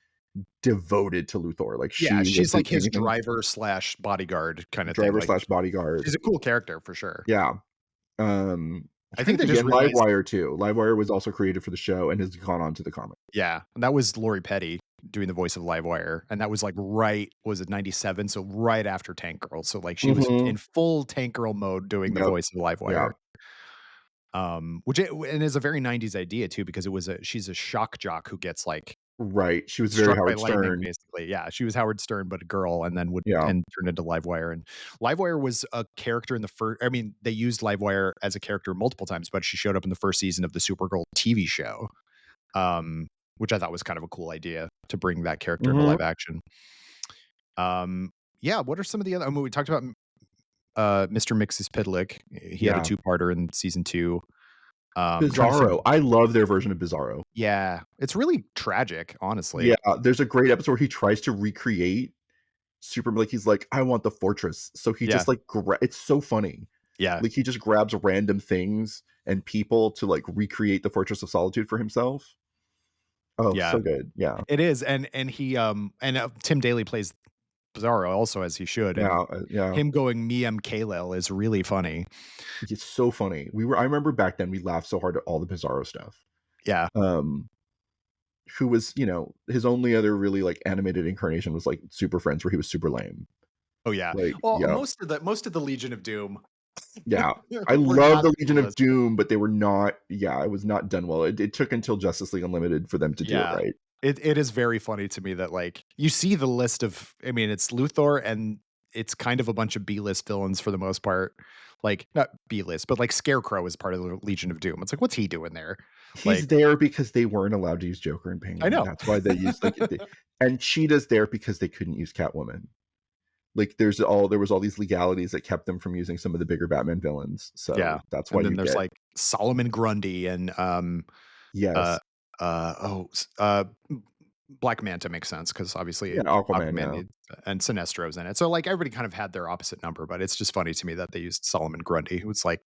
devoted to Luthor. Like Yeah, she will she's do like his anything. driver/bodyguard kind of thing, Driver like, slash bodyguard. she's a cool character for sure. Yeah. I'm I trying think to they think just again. realized Livewire too. Livewire was also created for the show and has gone on to the comic. yeah, and that was Lori Petty doing the voice of Livewire, and that was, like, was it 97? So right after Tank Girl, so, like, she was Mm-hmm. in full Tank Girl mode doing the Yep. voice of Yeah. Livewire. Which is a very 90s idea too, because she's a shock jock who gets, like, Right. She was very struck by Howard lightning, Stern. basically. Yeah, she was Howard Stern, but a girl, and then Yeah. turned into Livewire. And Livewire was a character in the first. I mean, they used Livewire as a character multiple times, but she showed up in the first season of the Supergirl TV show, which I thought was kind of a cool idea to bring that character into Mm-hmm. live action. Yeah. What are some of the other? I mean, we talked about Mr. Mxyzptlk. He had a Yeah. two-parter in season 2. I'm trying to think. Bizarro. I love their version of Bizarro. Yeah, it's really tragic, honestly. Yeah, there's a great episode where he tries to recreate Superman. Like he's like, I want the fortress. So he Yeah, just like it's so funny. yeah, Like he just grabs random things and people to like recreate the Fortress of Solitude for himself. Oh, yeah. so good. Yeah. It is, and he Tim Daly plays Bizarro also, as he should, and Yeah. Yeah. him going "Me Kal-El" is really funny. It's so funny. I remember back then we laughed so hard at all the Bizarro stuff. Yeah. Um who was, his only other really like animated incarnation was like Super Friends where he was super lame. Oh yeah. Like, Well, yeah. most of the Legion of Doom Yeah. I were love not the the Legion of coolest. Doom, but they were not, it was not done well. It took until Justice League Unlimited for them to do it Yeah. right. It is very funny to me that, like, you see the list of, I mean, it's Luthor and it's kind of a bunch of B-list villains for the most part. Like, not B-list, but like Scarecrow is part of the Legion of Doom. It's like, what's he doing there? He's Like, there because they weren't allowed to use Joker and I Penguin. know. That's why they used and Cheetah's there because they couldn't use Catwoman. Like there was all these legalities that kept them from using some of the bigger Batman villains. So Yeah. that's why And then you there's get like Solomon Grundy and yes. Black Manta makes sense because obviously Yeah, Aquaman, Aquaman yeah. and Sinestro's in it. So like everybody kind of had their opposite number, but it's just funny to me that they used Solomon Grundy, who's like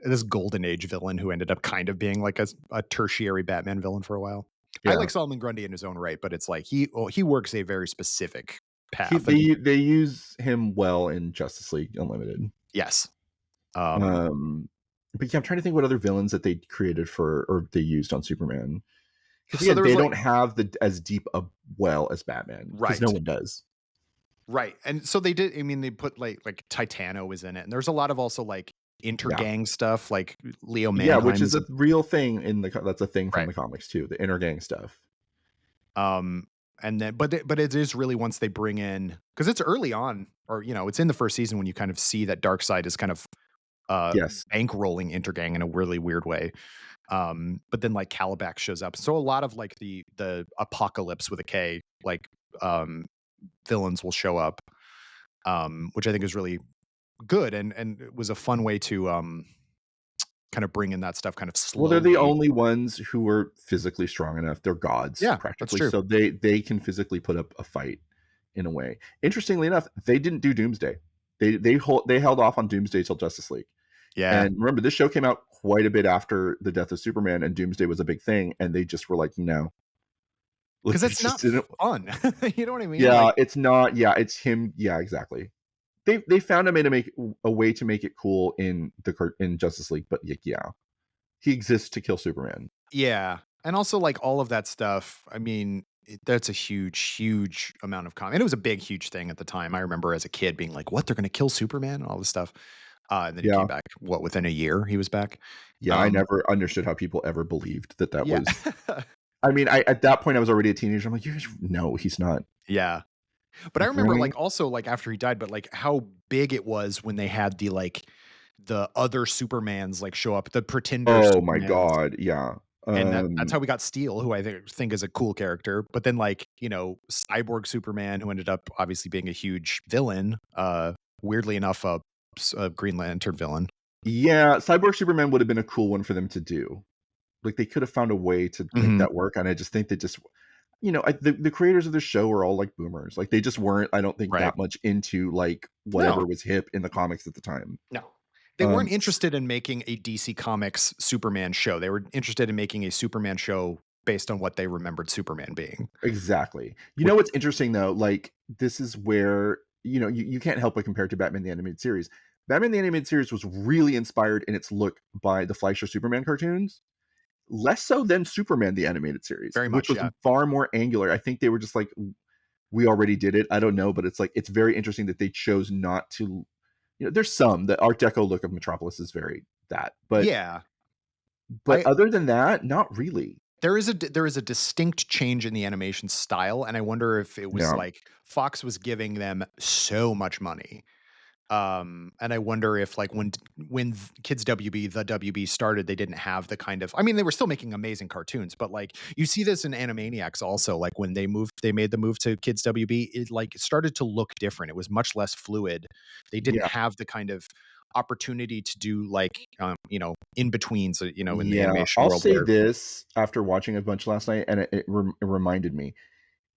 this golden age villain who ended up kind of being like a tertiary Batman villain for a while. I Yeah. like Solomon Grundy in his own right, but it's like he works a very specific path. They use him well in Justice League Unlimited. Yes. But yeah, I'm trying to think what other villains that they created or they used on Superman. Because So there was they like, don't have as deep a well as Batman. Because right. no one does. Right. And so they did, I mean, they put like Titano was in it. And there's a lot of also like intergang stuff, like Leo Mannheim. Yeah, which is a real thing that's a thing from Right. the comics too, the intergang stuff. And then but it is really once they bring in, because it's early on, or it's in the first season when you kind of see that Darkseid is kind of Yes. bankrolling intergang in a really weird way. But then like Calabac shows up. So a lot of like the Apocalypse with a K, like villains will show up, which I think is really good and it was a fun way to kind of bring in that stuff kind of slowly. Well, they're the only ones who are physically strong enough. They're gods, practically. That's true. So they can physically put up a fight in a way. Interestingly enough, they didn't do Doomsday. They held off on Doomsday till Justice League. Yeah. And remember, this show came out quite a bit after the death of Superman, and Doomsday was a big thing, and they just were like, no. Because it's not fun. You know what I mean? Yeah, like, it's not. Yeah, it's him. Yeah, exactly. They found a way to make it cool in Justice League, but yeah, he exists to kill Superman. Yeah, and also like all of that stuff. I mean, that's a huge amount of comment. It was a big, huge thing at the time. I remember as a kid being like, "What? They're going to kill Superman?" and all this stuff. And then he came back. What? Within a year, he was back. Yeah, I never understood how people ever believed that yeah. was. I mean, at that point I was already a teenager. I'm like, no, he's not. Yeah. But I remember like also like after he died, but like how big it was when they had the other Supermans like show up, the pretender. Oh my God. Yeah. And that's how we got Steel, who I think is a cool character. But then like, Cyborg Superman, who ended up obviously being a huge villain, weirdly enough, a Green Lantern villain. Yeah. Cyborg Superman would have been a cool one for them to do. Like, they could have found a way to make Mhm. that work, and I just think they just the creators of the show are all, like, boomers. Like, they just weren't, I don't think, Right. that much into, like, No, whatever was hip in the comics at the time. no. They weren't S interested in making a DC Comics Superman show. They were interested in making a Superman show based on what they remembered Superman being. Exactly. You Which know what's interesting, though? Like, this is where, you can't help but compare it to Batman the Animated Series. Batman the Animated Series was really inspired in its look by the Fleischer Superman cartoons, less so than Superman the Animated Series, very which much, was yeah. far more angular. I think they were just like, "We already did it." I don't know, but it's like it's very interesting that they chose not to. There's some the Art Deco look of Metropolis is very that, but Yeah. but I other than that, not really. there is a distinct change in the animation style, and I wonder if it was Yeah, like Fox was giving them so much money. And I wonder if like when Kids WB, the WB started, they didn't have the kind of, I mean, they were still making amazing cartoons, but like you see this in Animaniacs also, like when they made the move to Kids WB, it like started to look different. It was much less fluid. They didn't yeah, have the kind of opportunity to do like, in betweens, in the yeah. animation I'll world say where this after watching a bunch last night, and it reminded me.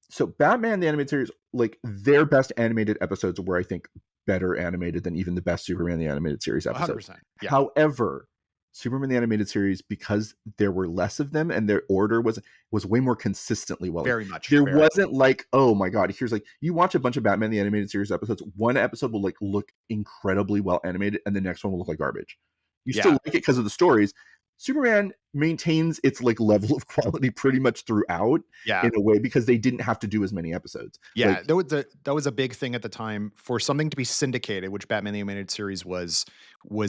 So Batman the Animated Series, like their best animated episodes were, I think, better animated than even the best Superman the Animated Series episodes. 100%. Yeah, However, Superman the Animated Series, because there were less of them and their order was way more consistently well. Like very much. there Very. wasn't like, oh my god, here's like you watch a bunch of Batman the Animated Series episodes, one episode will like look incredibly well animated, and the next one will look like garbage. You still Yeah. like it because of the stories. Superman maintains its like level of quality pretty much throughout Yeah. in a way because they didn't have to do as many episodes. Yeah, Like, that was a big thing at the time for something to be syndicated, which Batman the Animated Series was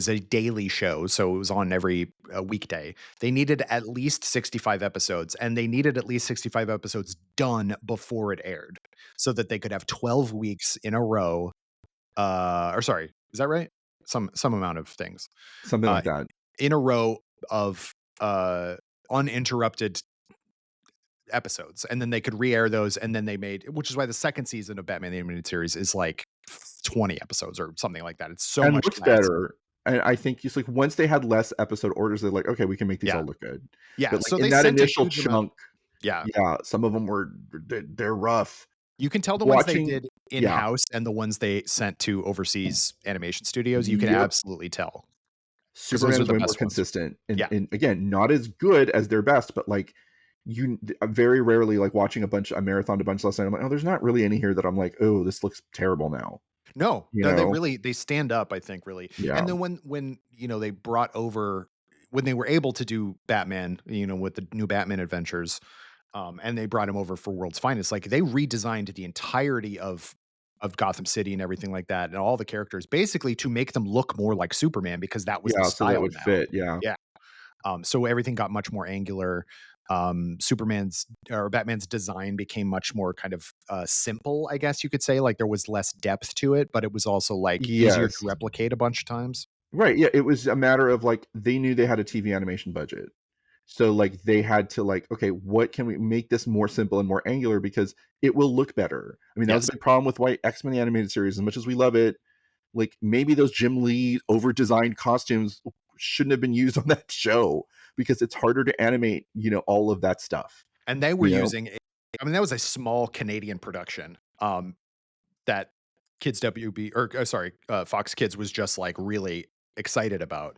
a daily show, so it was on every weekday. They needed at least 65 episodes, and they needed at least 65 episodes done before it aired, so that they could have 12 weeks in a row. Or sorry, is that right? Some amount of things something uh, like that. in a row of uninterrupted episodes, and then they could re-air those, and then they made, which is why the second season of Batman the Animated Series is like 20 episodes or something like that. It's so And much looks less. better. And I think it's like once they had less episode orders, they're like, "Okay, we can make these Yeah. all look good." Yeah, But, like, so in they that sent a initial huge amount. chunk, Yeah. yeah, some of them were they're rough. You can tell the ones they Watching did Yeah. in-house and the ones they sent to overseas animation studios, you can Yep. absolutely tell because those Superman are is the way more best ones. consistent and Yeah. again, not as good as their best, but, like, very rarely, like, watching I marathoned a bunch last night, I'm like, "Oh, there's not really any here that I'm like, oh, this looks terrible now." No, You no, know? they stand up, I think, really. Yeah. And then when, they brought over when they were able to do Batman, with the new Batman adventures, and they brought him over for World's Finest, like, they redesigned the entirety of Gotham City and everything like that, and all the characters basically to make them look more like Superman because that was the Yeah, so that style would now. fit, yeah. Yeah. So everything got much more angular. Superman's or Batman's design became much more kind of simple, I guess you could say. Like there was less depth to it, but it was also like easier to Yes. replicate a bunch of times. Right, yeah, it was a matter of, like, they knew they had a TV animation budget. So, like, they had to, like, "Okay, what can we make this more simple and more angular because it will look better." I mean, that was Yes. a big problem with why X-Men: The Animated Series, as much as we love it, like, maybe those Jim Lee over-designed costumes shouldn't have been used on that show because it's harder to animate, all of that stuff, And they were you know? using I mean, that was a small Canadian production. That Kids WB or sorry, Fox Kids was just like really excited about.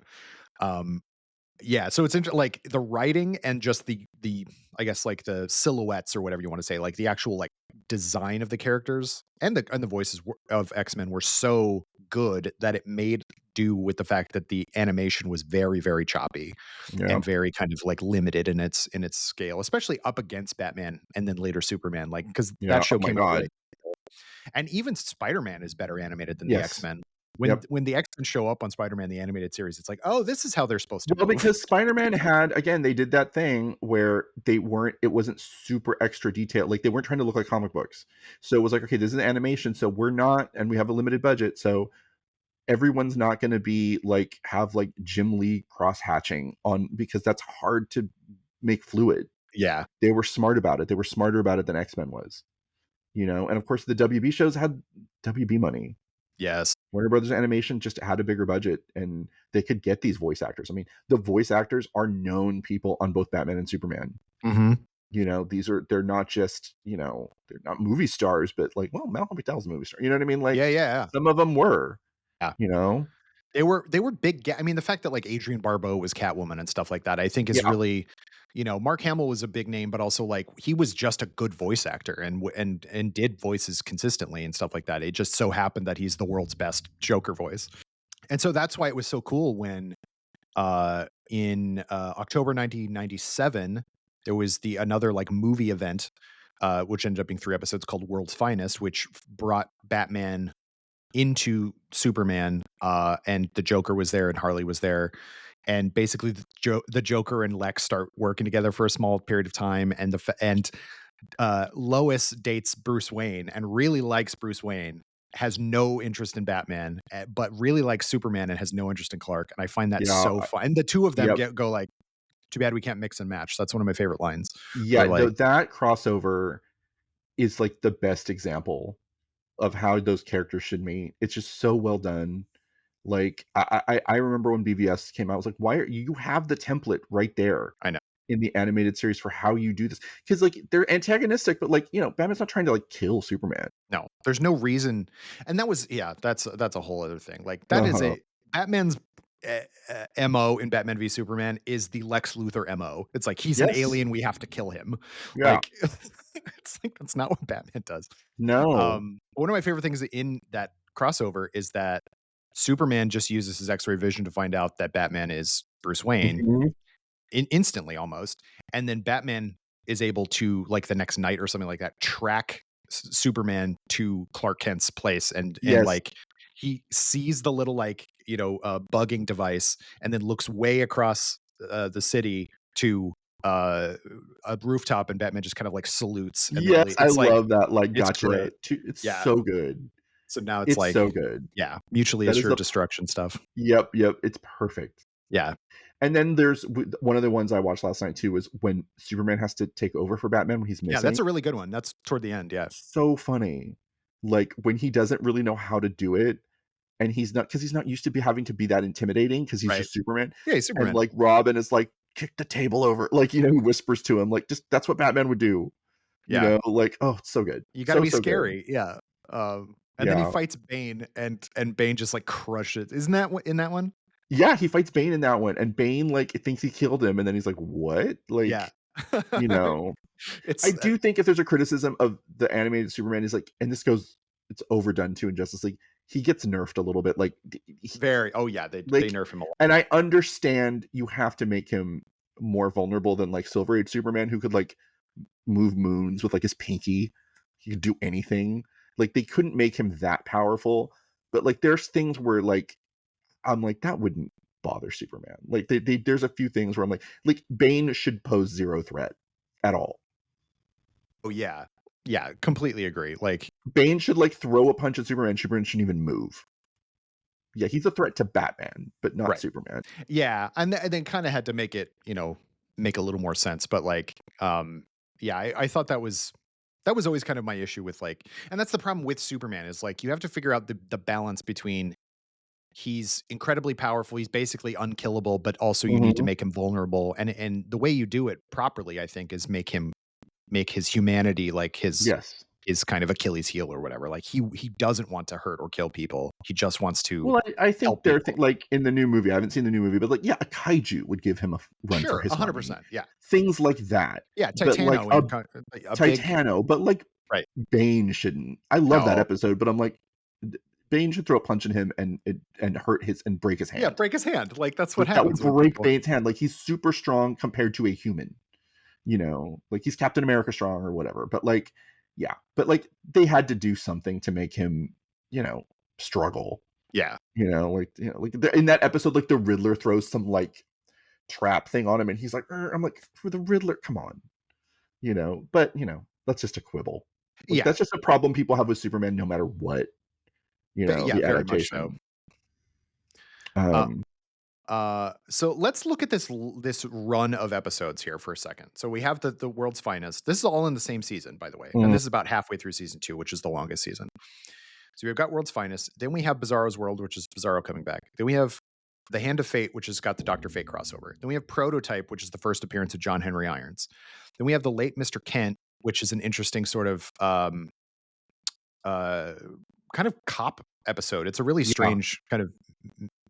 Um, Yeah, so it's like the writing and just the I guess like the silhouettes or whatever you want to say, like the actual like design of the characters and the voices of X-Men were so good that it made do with the fact that the animation was very very choppy Yeah. and very kind of like limited in its scale, especially up against Batman and then later Superman, like because that Yeah, show oh my came out god. right, and even Spider-Man is better animated than the Yes. X-Men. Yep. When the X-Men show up on Spider-Man the animated series, it's like, "Oh, this is how they're supposed to Well, move." because Spider-Man had again, they did that thing where it wasn't super extra detailed, like, they weren't trying to look like comic books. So, it was like, "Okay, this is animation, so we're not and we have a limited budget, so everyone's not gonna be, like have, like, Jim Lee cross-hatching on because that's hard to make fluid." Yeah. They were smart about it, they were smarter about it than X-Men was, And, of course, the WB shows had WB money. Yes. Warner Brothers Animation just had a bigger budget, and they could get these voice actors. I mean, the voice actors are known people on both Batman and Superman. Mhm. They're not just, they're not movie stars, but like, well, Malcolm McDowell's a movie star. You know what I mean? Like, Yeah, yeah, some of them were, yeah. you know? They were big I mean, the fact that, like, Adrienne Barbeau was Catwoman and stuff like that, I think is Yeah. really Mark Hamill was a big name, but also, like, he was just a good voice actor and did voices consistently and stuff like that. It just so happened that he's the world's best Joker voice. And so that's why it was so cool when, in, October 1997, there was another, like, movie event, which ended up being 3 episodes called World's Finest, which brought Batman into Superman, and the Joker was there and Harley was there. And basically the Joker and Lex start working together for a small period of time. And Lois dates Bruce Wayne and really likes Bruce Wayne, has no interest in Batman, but really likes Superman and has no interest in Clark. And I find that Yeah. so fun. And the two of them Yep. go like, too bad we can't mix and match. That's one of my favorite lines. Yeah. Where like, That crossover is like the best example of how those characters should meet. It's just so well done. Like, I remember when BVS came out, I was like, why you have the template right there I know. in the animated series for how you do this? Because like they're antagonistic, but like, Batman's not trying to like kill Superman. No, there's no reason. And that was, that's a whole other thing. Like that is Uh-huh. a Batman's MO in Batman v Superman is the Lex Luthor MO. It's like he's an Yes. alien, we have to kill him. Yeah. Like it's like that's not what Batman does. No. One of my favorite things in that crossover is that Superman just uses his X-ray vision to find out that Batman is Bruce Wayne Mhm. instantly almost, and then Batman is able to, like, the next night or something like that, track Superman to Clark Kent's place, and Yes. like he sees the little, like, bugging device and then looks way across the city to a rooftop, and Batman just kind of like salutes and then Yes, I it's like love that, like, it's gotcha. great. It's Yeah. so good. So now it's It's like, so good. yeah, mutually That is assured the destruction stuff. Yep, yep, it's perfect. Yeah. And then there's one of the ones I watched last night too was when Superman has to take over for Batman when he's Yeah, missing. that's a really good one. That's toward the end, yeah. So funny. Like, when he doesn't really know how to do it, and he's not used to having to be that intimidating because he's Right. just Superman. Yeah, And, Superman. like, Robin is like, "Kick the table over." Like, he whispers to him, like, just that's what Batman would do. Yeah. Like, oh, it's so good. You gotta So, be so good. scary, yeah. And then he Yeah. fights Bane, and Bane just, like, crushes. Isn't that in that one? Yeah, he fights Bane in that one, and Bane, like, thinks he killed him, and then he's like, "What?" Yeah. Like, you know? I It's, do think if there's a criticism of the animated Superman is like, and this goes, it's overdone too in Justice League. He gets nerfed a little bit, like very oh, yeah, they like, nerf him a lot. and I understand you have to make him more vulnerable than like Silver Age Superman, who could like move moons with like his pinky. He could do anything. Like they couldn't make him that powerful, but like there's things where like I'm like that wouldn't bother Superman. Like there's a few things where I'm like Bane should pose zero threat at all. Oh, yeah. Yeah, completely agree, like Bane should like throw a punch at Superman. Superman shouldn't even move. Yeah, he's a threat to Batman, but not right. Superman. Yeah, and then kinda had to make it, make a little more sense, but, like, yeah, I thought that was always kind of my issue with, like, and that's the problem with Superman is, like, you have to figure out the balance between he's incredibly powerful, he's basically unkillable, but also you need to Mhm. make him vulnerable, and the way you do it properly, I think, is make his humanity, like, Yes. his kind of Achilles heel or whatever, like, he doesn't want to hurt or kill people, he just wants to Well, I think help there are people. like in the new movie. I haven't seen the new movie, but like, yeah, a kaiju would give him a run for Sure, his money. 100%, yeah. Things like that. Yeah, But like Titano and a big Titano, but like right. Bane shouldn't. I love that No. episode, but I'm like, Bane should throw a punch in him and hurt his and break his Yeah, hand. break his hand, like, that's what Like that would happens when break people Bane's hand. Like he's super strong compared to a human. Like he's Captain America strong or whatever. But like, yeah, but like they had to do something to make him, struggle. yeah. In that episode, like the Riddler throws some like trap thing on him, and he's like, I'm like, for the Riddler, come on, But that's just a quibble. Like Yeah, that's just a problem people have with Superman, no matter what, yeah, the very much so. adaptation. Uh Um, so let's look at this run of episodes here for a second. So we have the World's Finest. This is all in the same season, by the way, and mm, this is about halfway through season 2, which is the longest season. So we've got World's Finest. Then we have Bizarro's World, which is Bizarro coming back. Then we have The Hand of Fate, which has got the Dr. Fate crossover. Then we have Prototype, which is the first appearance of John Henry Irons. Then we have The Late Mr. Kent, which is an interesting sort of uh, kind of cop episode. It's a really Yeah, strange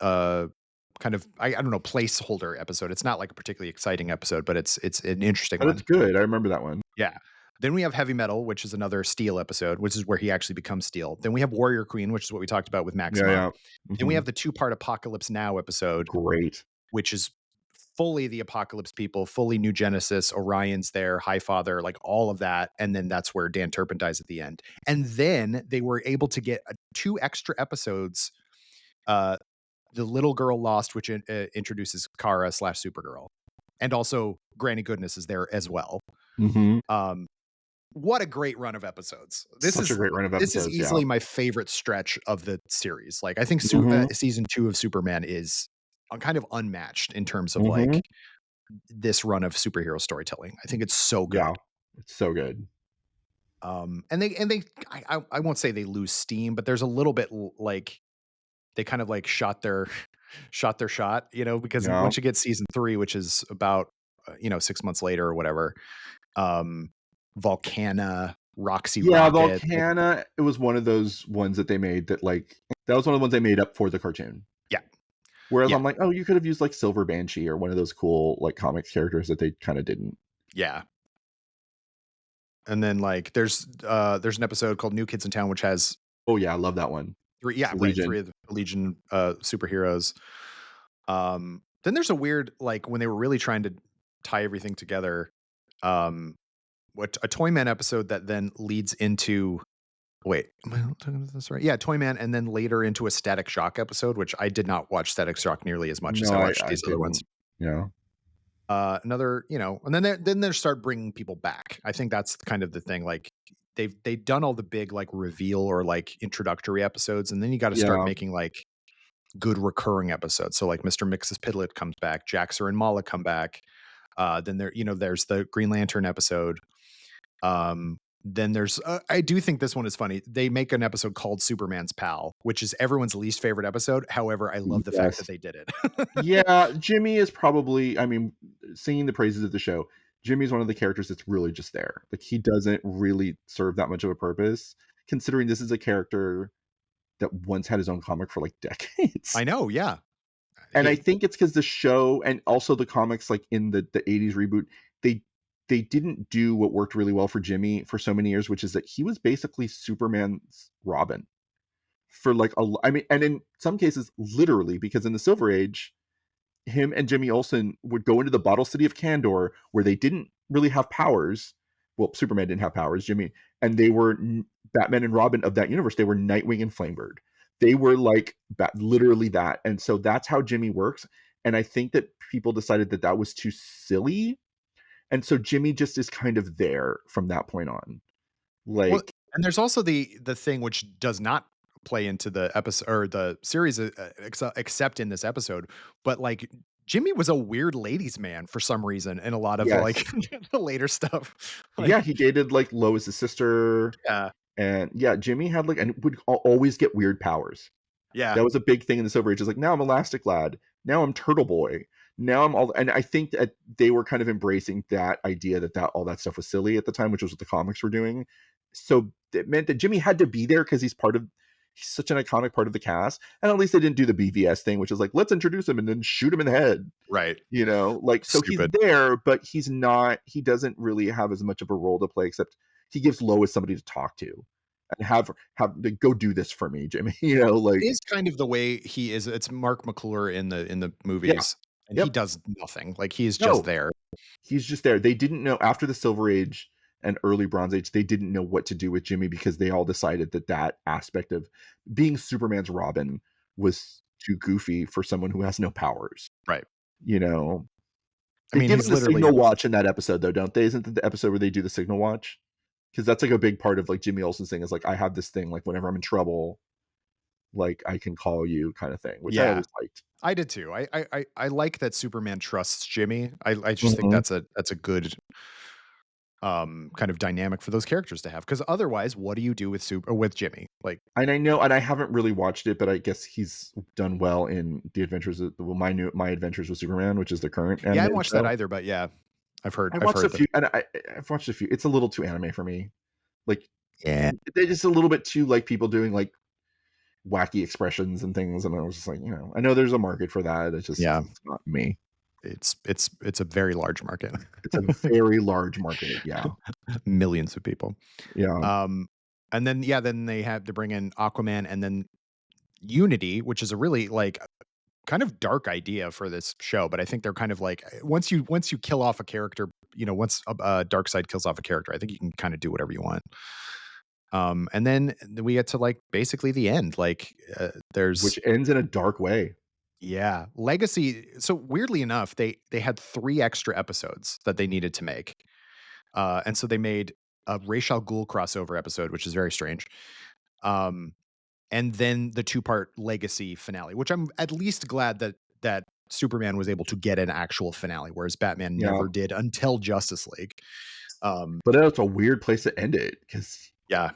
uh, I don't know, placeholder episode. It's not like a particularly exciting episode, but it's an interesting but it's one. good. I remember that one. Yeah. Then we have Heavy Metal, which is another Steel episode, which is where he actually becomes Steel. Then we have Warrior Queen, which is what we talked about with Yeah, Maxima. yeah. Then we Mhm. have the 2-part Apocalypse Now episode, Great. which is fully the Apocalypse people, fully New Genesis, Orion's there, Highfather, like all of that. And then that's where Dan Turpin dies at the end. And then they were able to get 2 extra episodes. The Little Girl Lost, which introduces Kara / Supergirl. And also Granny Goodness is there as well. Mhm. Um, what a great run of episodes. Such a great run of This is episodes, yeah. easily my favorite stretch of the series. Like, I think Mhm. season 2 of Superman is kind of unmatched in terms of like Mhm. this run of superhero storytelling. I think it's so good. Yeah. It's so good. And they I won't say they lose steam, but there's a little bit like they kind of like shot their shot, because Yeah. once you get season 3, which is about 6 months later or whatever, um Volcana, Roxy Yeah, Rocket, like, Volcana, it was one of those ones that they made that was one of the ones they made up for the cartoon. yeah. Whereas Yeah. I'm like, "Oh, you could have used, like, Silver Banshee or one of those cool, like, comics characters that they kinda didn't." Yeah. And then like there's an episode called New Kids in Town which has Oh, yeah, I love that one. three, It's yeah, the right, Legion. three of the Legion superheroes. Then there's a weird, like, when they were really trying to tie everything together, um what a Toyman episode that then leads into, wait, am I not talking about this right? Yeah, Toyman, and then later into a Static Shock episode, which I did not watch Static Shock nearly as much as No, I watched I these other ones. didn't. Yeah. Another, and then they start bringing people back. I think that's kind of the thing. Like they've done all the big like reveal or like introductory episodes, and then you got to start Yeah. making like good recurring episodes. So like Mr. Mix's Pidlet comes back, Jaxer and Mala come back. Then there's the Green Lantern episode. Then there's I do think this one is funny. They make an episode called Superman's Pal, which is everyone's least favorite episode. However, I love the fact that Yes. they did it. Yeah, Jimmy is probably, I mean, singing the praises of the show, Jimmy's one of the characters that's really just there. Like, he doesn't really serve that much of a purpose, considering this is a character that once had his own comic for, like, decades. I know, yeah. And I He, think it's because the show and also the comics, like, in the '80s reboot, they they didn't do what worked really well for Jimmy for so many years, which is that he was basically Superman's Robin for, like, I mean, and in some cases, literally, because in the Silver Age, him and Jimmy Olsen would go into the bottle city of Kandor where they didn't really have powers. Well, Superman didn't have powers, Jimmy, and they were Batman and Robin of that universe. They were Nightwing and Flamebird. They were like literally that. And so that's how Jimmy works. And I think that people decided that that was too silly. And so Jimmy just is kind of there from that point on. well, Like, and there's also the thing which does not play into the episode or the series, except in this episode, but like Jimmy was a weird ladies' man for some reason in a lot of yes. like the later stuff. Yeah, Like, he dated like Lois's sister. yeah, And yeah, Jimmy had like, and would always get weird powers. yeah, That was a big thing in the Silver Age. It's like, now I'm Elastic Lad. Now I'm Turtle Boy. Now I'm all, and I think that they were kind of embracing that idea that all that stuff was silly at the time, which was what the comics were doing. So it meant that Jimmy had to be there because he's such an iconic part of the cast. And at least they didn't do the BVS thing, which is like, let's introduce him and then shoot him in the head. right. Like, so he's Stupid. there, but he doesn't really have as much of a role to play, except he gives Lois somebody to talk to and have to go do this for me, Jimmy. It Like, is kind of the way he is. It's Mark McClure in the yeah, movies, and he yep. does nothing. Like he's just No, there. he's just there. They didn't know after the Silver Age and early Bronze Age, they didn't know what to do with Jimmy because they all decided that aspect of being Superman's Robin was too goofy for someone who has no powers. Right. You know, I they mean, give he's him the literally, signal watch in that episode, though, don't they? Isn't that the episode where they do the signal watch? Because that's like a big part of like Jimmy Olsen's thing is like, I have this thing, like whenever I'm in trouble, like I can call you kind of thing, which I yeah. always liked. I did too. I like that Superman trusts Jimmy. I just think Mhm. that's a good kind of dynamic for those characters to have. Because otherwise, what do you do with with Jimmy? Like, And I know, and I haven't really watched it, but I guess he's done well in the Adventures of My Adventures with Superman, which is the current yeah, I haven't animated watched that show. either, but yeah, I I've watched a heard that. few, and I've watched a few. It's a little too anime for me. Like, Yeah, they're just a little bit too like people doing like wacky expressions and things, and I was just like, I know there's a market for that. yeah, It's not me. it's a very large market, It's a very large market. Yeah, millions of people. yeah, Um, and then yeah, then they had to bring in Aquaman, and then Unity, which is a really like kind of dark idea for this show, but I think they're kind of like once you kill off a character, once dark side kills off a character, I think you can kind of do whatever you want. And then we get to like basically the end. Like there's which ends in a dark way. yeah, Legacy. So weirdly enough, they had 3 extra episodes that they needed to make. And so they made a Ra's al Ghul crossover episode, which is very strange. Um, and then the 2-part Legacy finale, which I'm at least glad that Superman was able to get an actual finale, whereas Batman Yeah, never did until Justice League. Um, but that's a weird place to end it because yeah,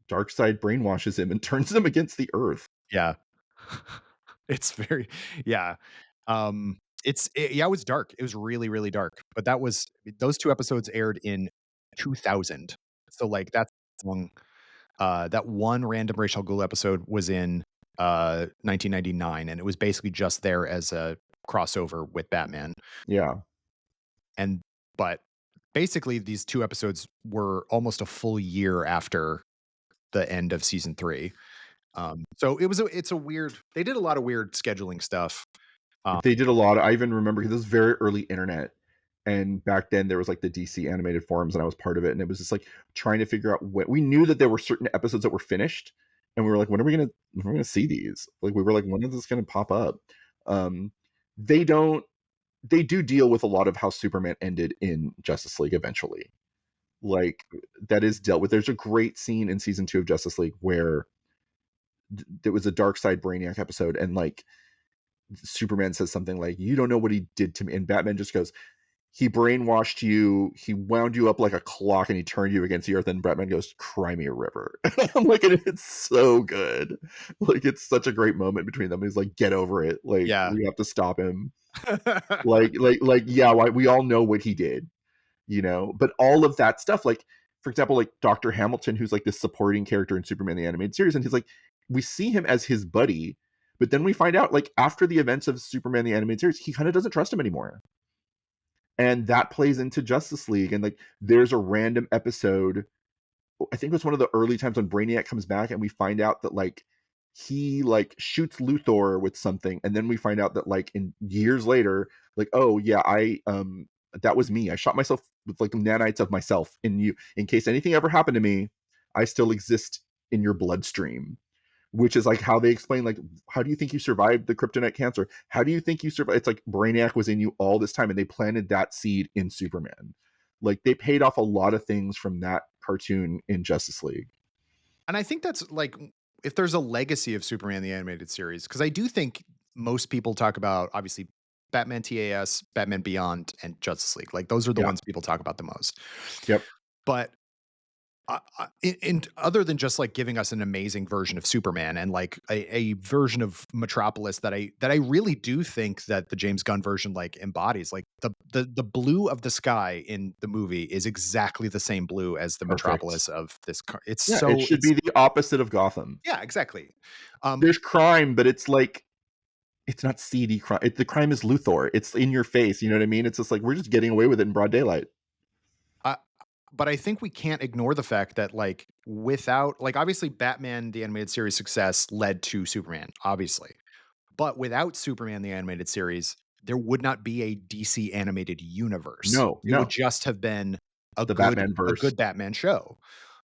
Darkseid brainwashes him and turns him against the Earth. yeah. It's very yeah. Yeah, it was dark. It was really, really dark. But those 2 episodes aired in 2000. So, like, that's long. That one random Ra's al Ghul episode was in 1999, and it was basically just there as a crossover with Batman. Yeah, And but basically these 2 episodes were almost a full year after the end of season 3. So it's a weird they did a lot of weird scheduling stuff. Um, they did a lot. I even remember because this was very early internet, and back then there was like the DC animated forums, and I was part of it, and it was just like trying to figure out when we knew that there were certain episodes that were finished, and we were like, when are we gonna see these? Like we were like, when is this gonna pop up? Um, they don't. They do deal with a lot of how Superman ended in Justice League eventually. Like that is dealt with. There's a great scene in season 2 of Justice League where there was a Dark Side Brainiac episode, and like Superman says something like, "You don't know what he did to me," and Batman just goes, "He brainwashed you. He wound you up like a clock, and he turned you against the earth." And Batman goes, "Cry me a river." I'm like, and it's so good. Like, it's such a great moment between them. He's like, "Get over it. Like, yeah. we have to stop him." Yeah. We all know what he did, But all of that stuff, like, for example, like Dr. Hamilton, who's like this supporting character in Superman the Animated Series, and he's like, we see him as his buddy, but then we find out, like, after the events of Superman the Animated Series, he kind of doesn't trust him anymore. And that plays into Justice League. And like, there's a random episode, I think it was one of the early times when Brainiac comes back, and we find out that like he like shoots Luthor with something, and then we find out that like in years later, like, oh yeah, I that was me. I shot myself with like nanites of myself in you. In case anything ever happened to me, I still exist in your bloodstream. Which is like how they explain, like, how do you think you survived the kryptonite cancer? How do you think you survived? It's like Brainiac was in you all this time, and they planted that seed in Superman. Like, they paid off a lot of things from that cartoon in Justice League. And I think that's like if there's a legacy of Superman the Animated Series, because I do think most people talk about obviously Batman TAS, Batman Beyond, and Justice League. Like those are the Yeah. ones people talk about the most. Yep. But other than just like giving us an amazing version of Superman and like a version of Metropolis that I really do think that the James Gunn version like embodies, like the blue of the sky in the movie is exactly the same blue as the Perfect. Metropolis of this it's Yeah. so It should be the opposite of Gotham. yeah, exactly. There's crime, but it's like, it's not seedy crime. The crime is Luthor. It's in your face. You know what I mean? It's just like, we're just getting away with it in broad daylight. uh, but I think we can't ignore the fact that like without like obviously Batman the animated series success led to Superman, obviously. But without Superman the animated series, there would not be a DC animated universe. No, It would no. just have been a The good Batman a verse. good Batman show.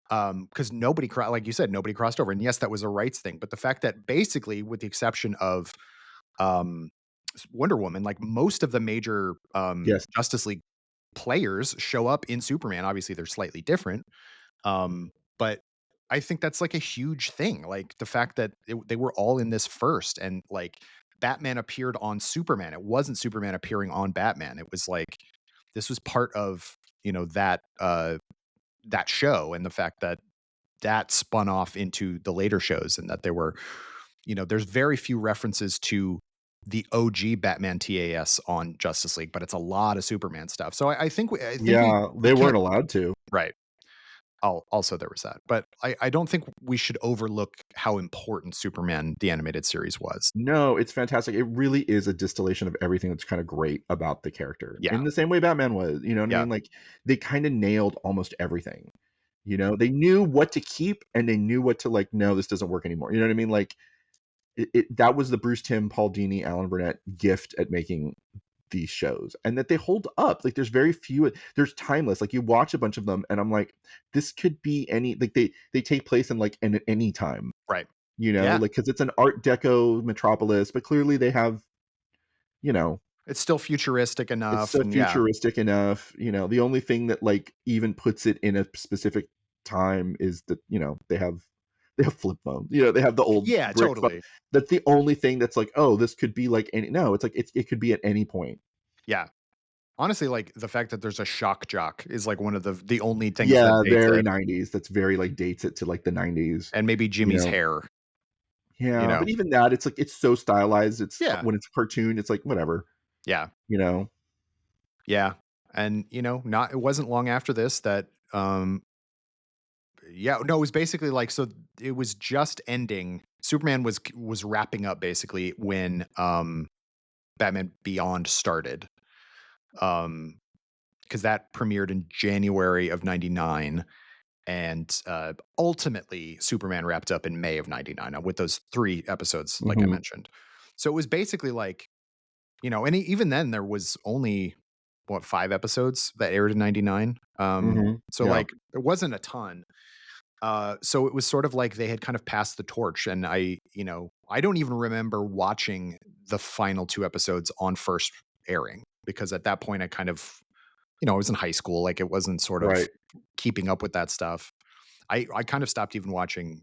Because like you said, nobody crossed over. And yes, that was a rights thing. But the fact that basically, with the exception of um, Wonder Woman, like most of the major Yes. Justice League players show up in Superman. Obviously, they're slightly different. But I think that's like a huge thing. Like the fact that they were all in this first, and like Batman appeared on Superman. It wasn't Superman appearing on Batman. It was like this was part of that show, and the fact that that spun off into the later shows, and that there were, there's very few references to the OG Batman TAS on Justice League, but it's a lot of Superman stuff. So I think we Yeah, we they weren't can't. allowed to. Right. Also, there was that, but I don't think we should overlook how important Superman the animated series was. No, it's fantastic. It really is a distillation of everything that's kind of great about the character. Yeah. In the same way Batman was, you know what I Yeah. mean? Like they kind of nailed almost everything. You know, they knew what to keep and they knew what to like, no, this doesn't work anymore. You know what I mean? Like that was the Bruce Timm, Paul Dini, Alan Burnett gift at making these shows, and that they hold up. Like there's very few, there's timeless. Like you watch a bunch of them and I'm like, this could be any, like they take place in like in any time, Right. you know, Yeah. like because it's an art deco metropolis, but clearly they have, you know, It's still futuristic it's enough, so and yeah. futuristic enough. You know, the only thing that like even puts it in a specific time is that, you know, they have flip phones. You know, they have the old Yeah, brick phone. totally. That's the only thing that's like, oh, this could be like any. No, it's like it could be at any point. Yeah. Honestly, like, the fact that there's a shock jock is, like, one of the only things that Yeah, dates very it, 90s. That's very like dates it to like the 90s. and maybe You Jimmy's know, hair, you yeah, know? but even that, it's like it's so stylized. It's Yeah. when it's a cartoon, it's like whatever. Yeah. You know, Yeah. And, not it wasn't long after this that, yeah, no, it was basically like, so it was just ending. Superman was wrapping up basically when, Batman Beyond started. Because that premiered in January of '99, and ultimately Superman wrapped up in May of '99 with those 3 episodes, like I hmm mentioned. So it was basically like, and even then there was only, what, 5 episodes that aired in '99. So yeah, like it wasn't a ton. So it was sort of like they had kind of passed the torch, and I don't even remember watching the final 2 episodes on first airing, because at that point I kind of, I was in high school, like it wasn't sort of right. keeping up with that stuff. I kind of stopped even watching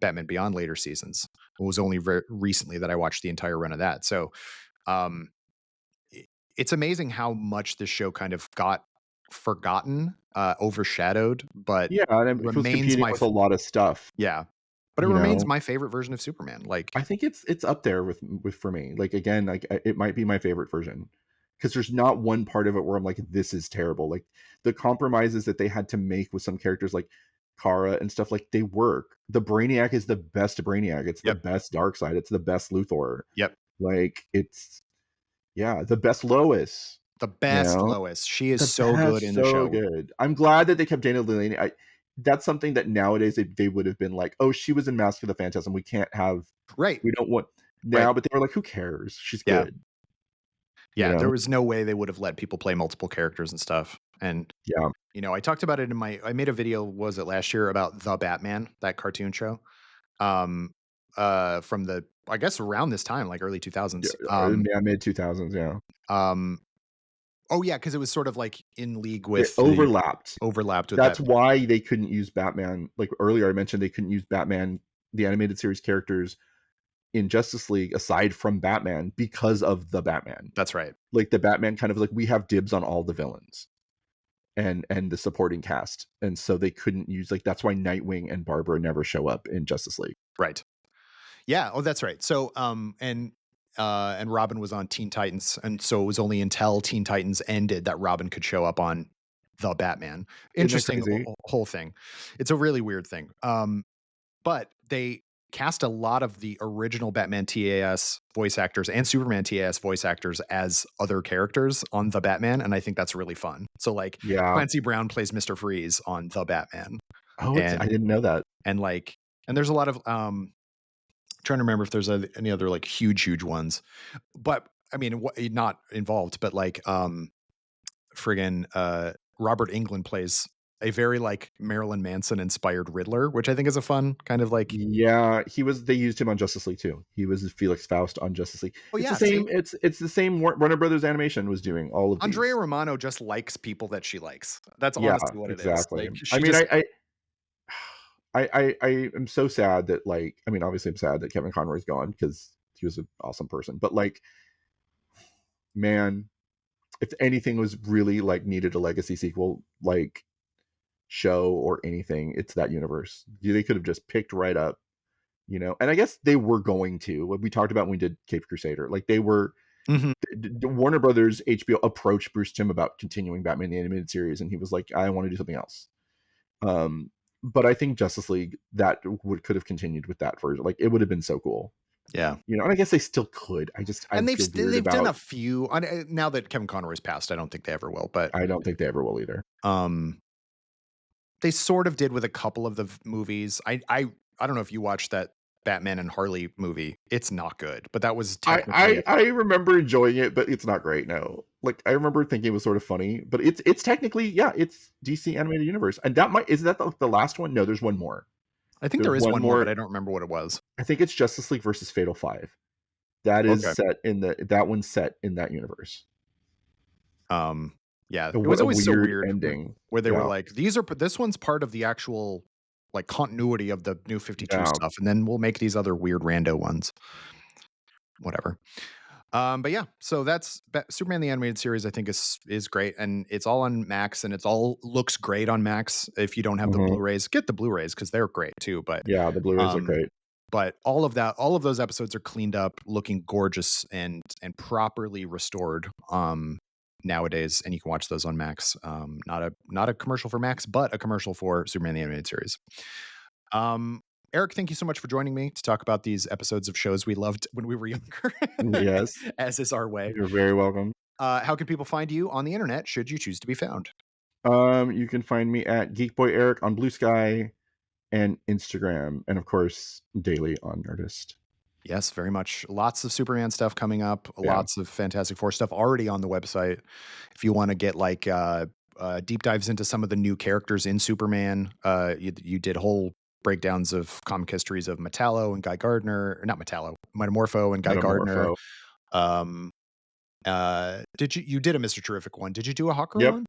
Batman Beyond later seasons. It was only very recently that I watched the entire run of that. So um, it's amazing how much this show kind of got forgotten, overshadowed, but Yeah, and it was remains competing my with a lot of stuff. yeah, but it You remains know, my favorite version of Superman. Like, I think it's up there with for me. Like again, like it might be my favorite version because there's not one part of it where I'm like, this is terrible. Like the compromises that they had to make with some characters like Kara and stuff, like they work. The Brainiac is the best Brainiac. It's the yep, best Darkseid. It's the best Luthor. yep, Like it's yeah, the best Lois. the You best know, Lois. She is the so good best, in the so show. good. I'm glad that they kept Dana Delaney. That's something that nowadays they would have been like, oh, she was in Mask of the Phantasm. Right, We don't want right. now, but they were like, who cares? She's Yeah. good. You Yeah, there know? was no way they would have let people play multiple characters and stuff. And, Yeah. I talked about it I made a video, was it last year, about The Batman, that cartoon show. Um, from I guess around this time, like early Yeah, 2000s. yeah, mid 2000s, yeah. Um, oh yeah, because it was sort of like in league It with the overlapped. overlapped with That's that. why they couldn't use Batman. Like earlier I mentioned they couldn't use Batman, the animated series characters in Justice League aside from Batman because of the Batman. That's right. Like the Batman kind of like we have dibs on all the villains and the supporting cast. And so they couldn't use like that's why Nightwing and Barbara never show up in Justice League. Right. Yeah. Oh, that's right. So, and Robin was on Teen Titans, and so it was only until Teen Titans ended that Robin could show up on the Batman. Isn't that Interesting crazy? whole thing. It's a really weird thing. But they cast a lot of the original Batman TAS voice actors and Superman TAS voice actors as other characters on the Batman, and I think that's really fun. So like Yeah. Clancy Brown plays Mr. Freeze on the Batman, Oh, I and didn't know that. like, and there's a lot of trying to remember if there's any other like huge ones, but I mean, not involved, but like, friggin' Robert Englund plays a very like Marilyn Manson inspired Riddler, which I think is a fun kind of like, Yeah, they used him on Justice League too. He was Felix Faust on Justice League. oh It's the yeah, same see, it's the same Warner Brothers Animation was doing all of Andrea these. Romano just likes people that she likes. That's Yeah, honestly what it is. exactly. Like, I she mean, just, I am so sad that like I mean, obviously I'm sad that Kevin Conroy's gone because he was an awesome person. But like, man, if anything was really like needed a legacy sequel, like show or anything, it's that universe. They could have just picked right up, and I guess they were going to, what we talked about when we did Cape Crusader, like they were, Mhm. the Warner Brothers HBO approached Bruce Timm about continuing Batman the Animated Series, and he was like, I want to do something else. But I think Justice League, that could have continued with that version. Like it would have been so cool. Yeah. And I guess they still could. I And feel weird they've done a about. few now that Kevin Conroy's passed. I don't think they ever will, but I don't think they ever will either. they sort of did with a couple of the movies. I don't know if you watched that Batman and Harley movie. It's not good, but that was technically I remember enjoying it, but it's not great. No, like I remember thinking it was sort of funny, but it's technically, yeah, it's DC animated universe, and is that the last one? No, there's one more. I think There's there is one one more, more. but I don't remember what it was. I think it's Justice League versus Fatal 5. That is Okay. set in that one's set in that universe. Yeah, it was A always so weird weird ending where they were Yeah. like, this one's part of the actual like continuity of the New 52 Yeah. stuff, and then we'll make these other weird rando ones. Whatever. But yeah, so that's Superman the Animated Series. I think is great, and it's all on Max, and it's all looks great on Max. If you don't have the Mhm. Blu-rays, get the Blu-rays because they're great too. But Yeah, the Blu-rays are great. but all of those episodes are cleaned up, looking gorgeous and properly restored nowadays, and you can watch those on Max. Not a commercial for Max, but a commercial for Superman the Animated Series. Eric, thank you so much for joining me to talk about these episodes of shows we loved when we were younger. Yes. As is our way. You're very welcome. How can people find you on the internet should you choose to be found? You can find me at Geekboy Eric on Blue Sky and Instagram, and of course, daily on Nerdist. Yes, very much. Lots of Superman stuff coming up. Yeah. Lots of Fantastic Four stuff already on the website. If you want to get like deep dives into some of the new characters in Superman, you did whole breakdowns of comic histories of Metallo and Guy Gardner, or not Metallo, Metamorpho and Guy Gardner. Metamorpho. You did a Mr. Terrific one? Did you do a Hawker Yep. one?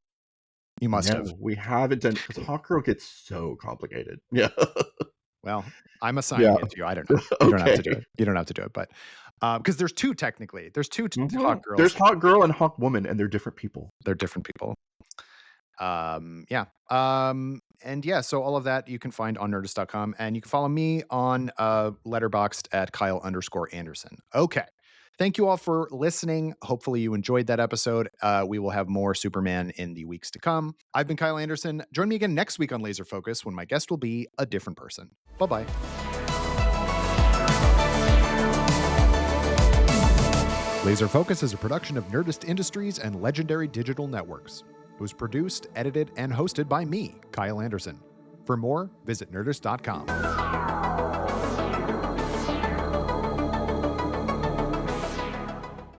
You must have. We haven't done, because Hawkgirl gets so complicated. Yeah. Well, I'm assigning it to you. I don't know. You don't have to do it. You don't have to do it, but because there's two technically. There's two Hawk girls. There's Hawk Girl and Hawk Woman, and they're different people. They're different people. Yeah. And yeah, so all of that you can find on nerdist.com, and you can follow me on Letterboxd at Kyle_Anderson. Okay. Thank you all for listening. Hopefully you enjoyed that episode. We will have more Superman in the weeks to come. I've been Kyle Anderson. Join me again next week on Laser Focus when my guest will be a different person. Bye-bye. Laser Focus is a production of Nerdist Industries and Legendary Digital Networks. It was produced, edited, and hosted by me, Kyle Anderson. For more, visit Nerdist.com.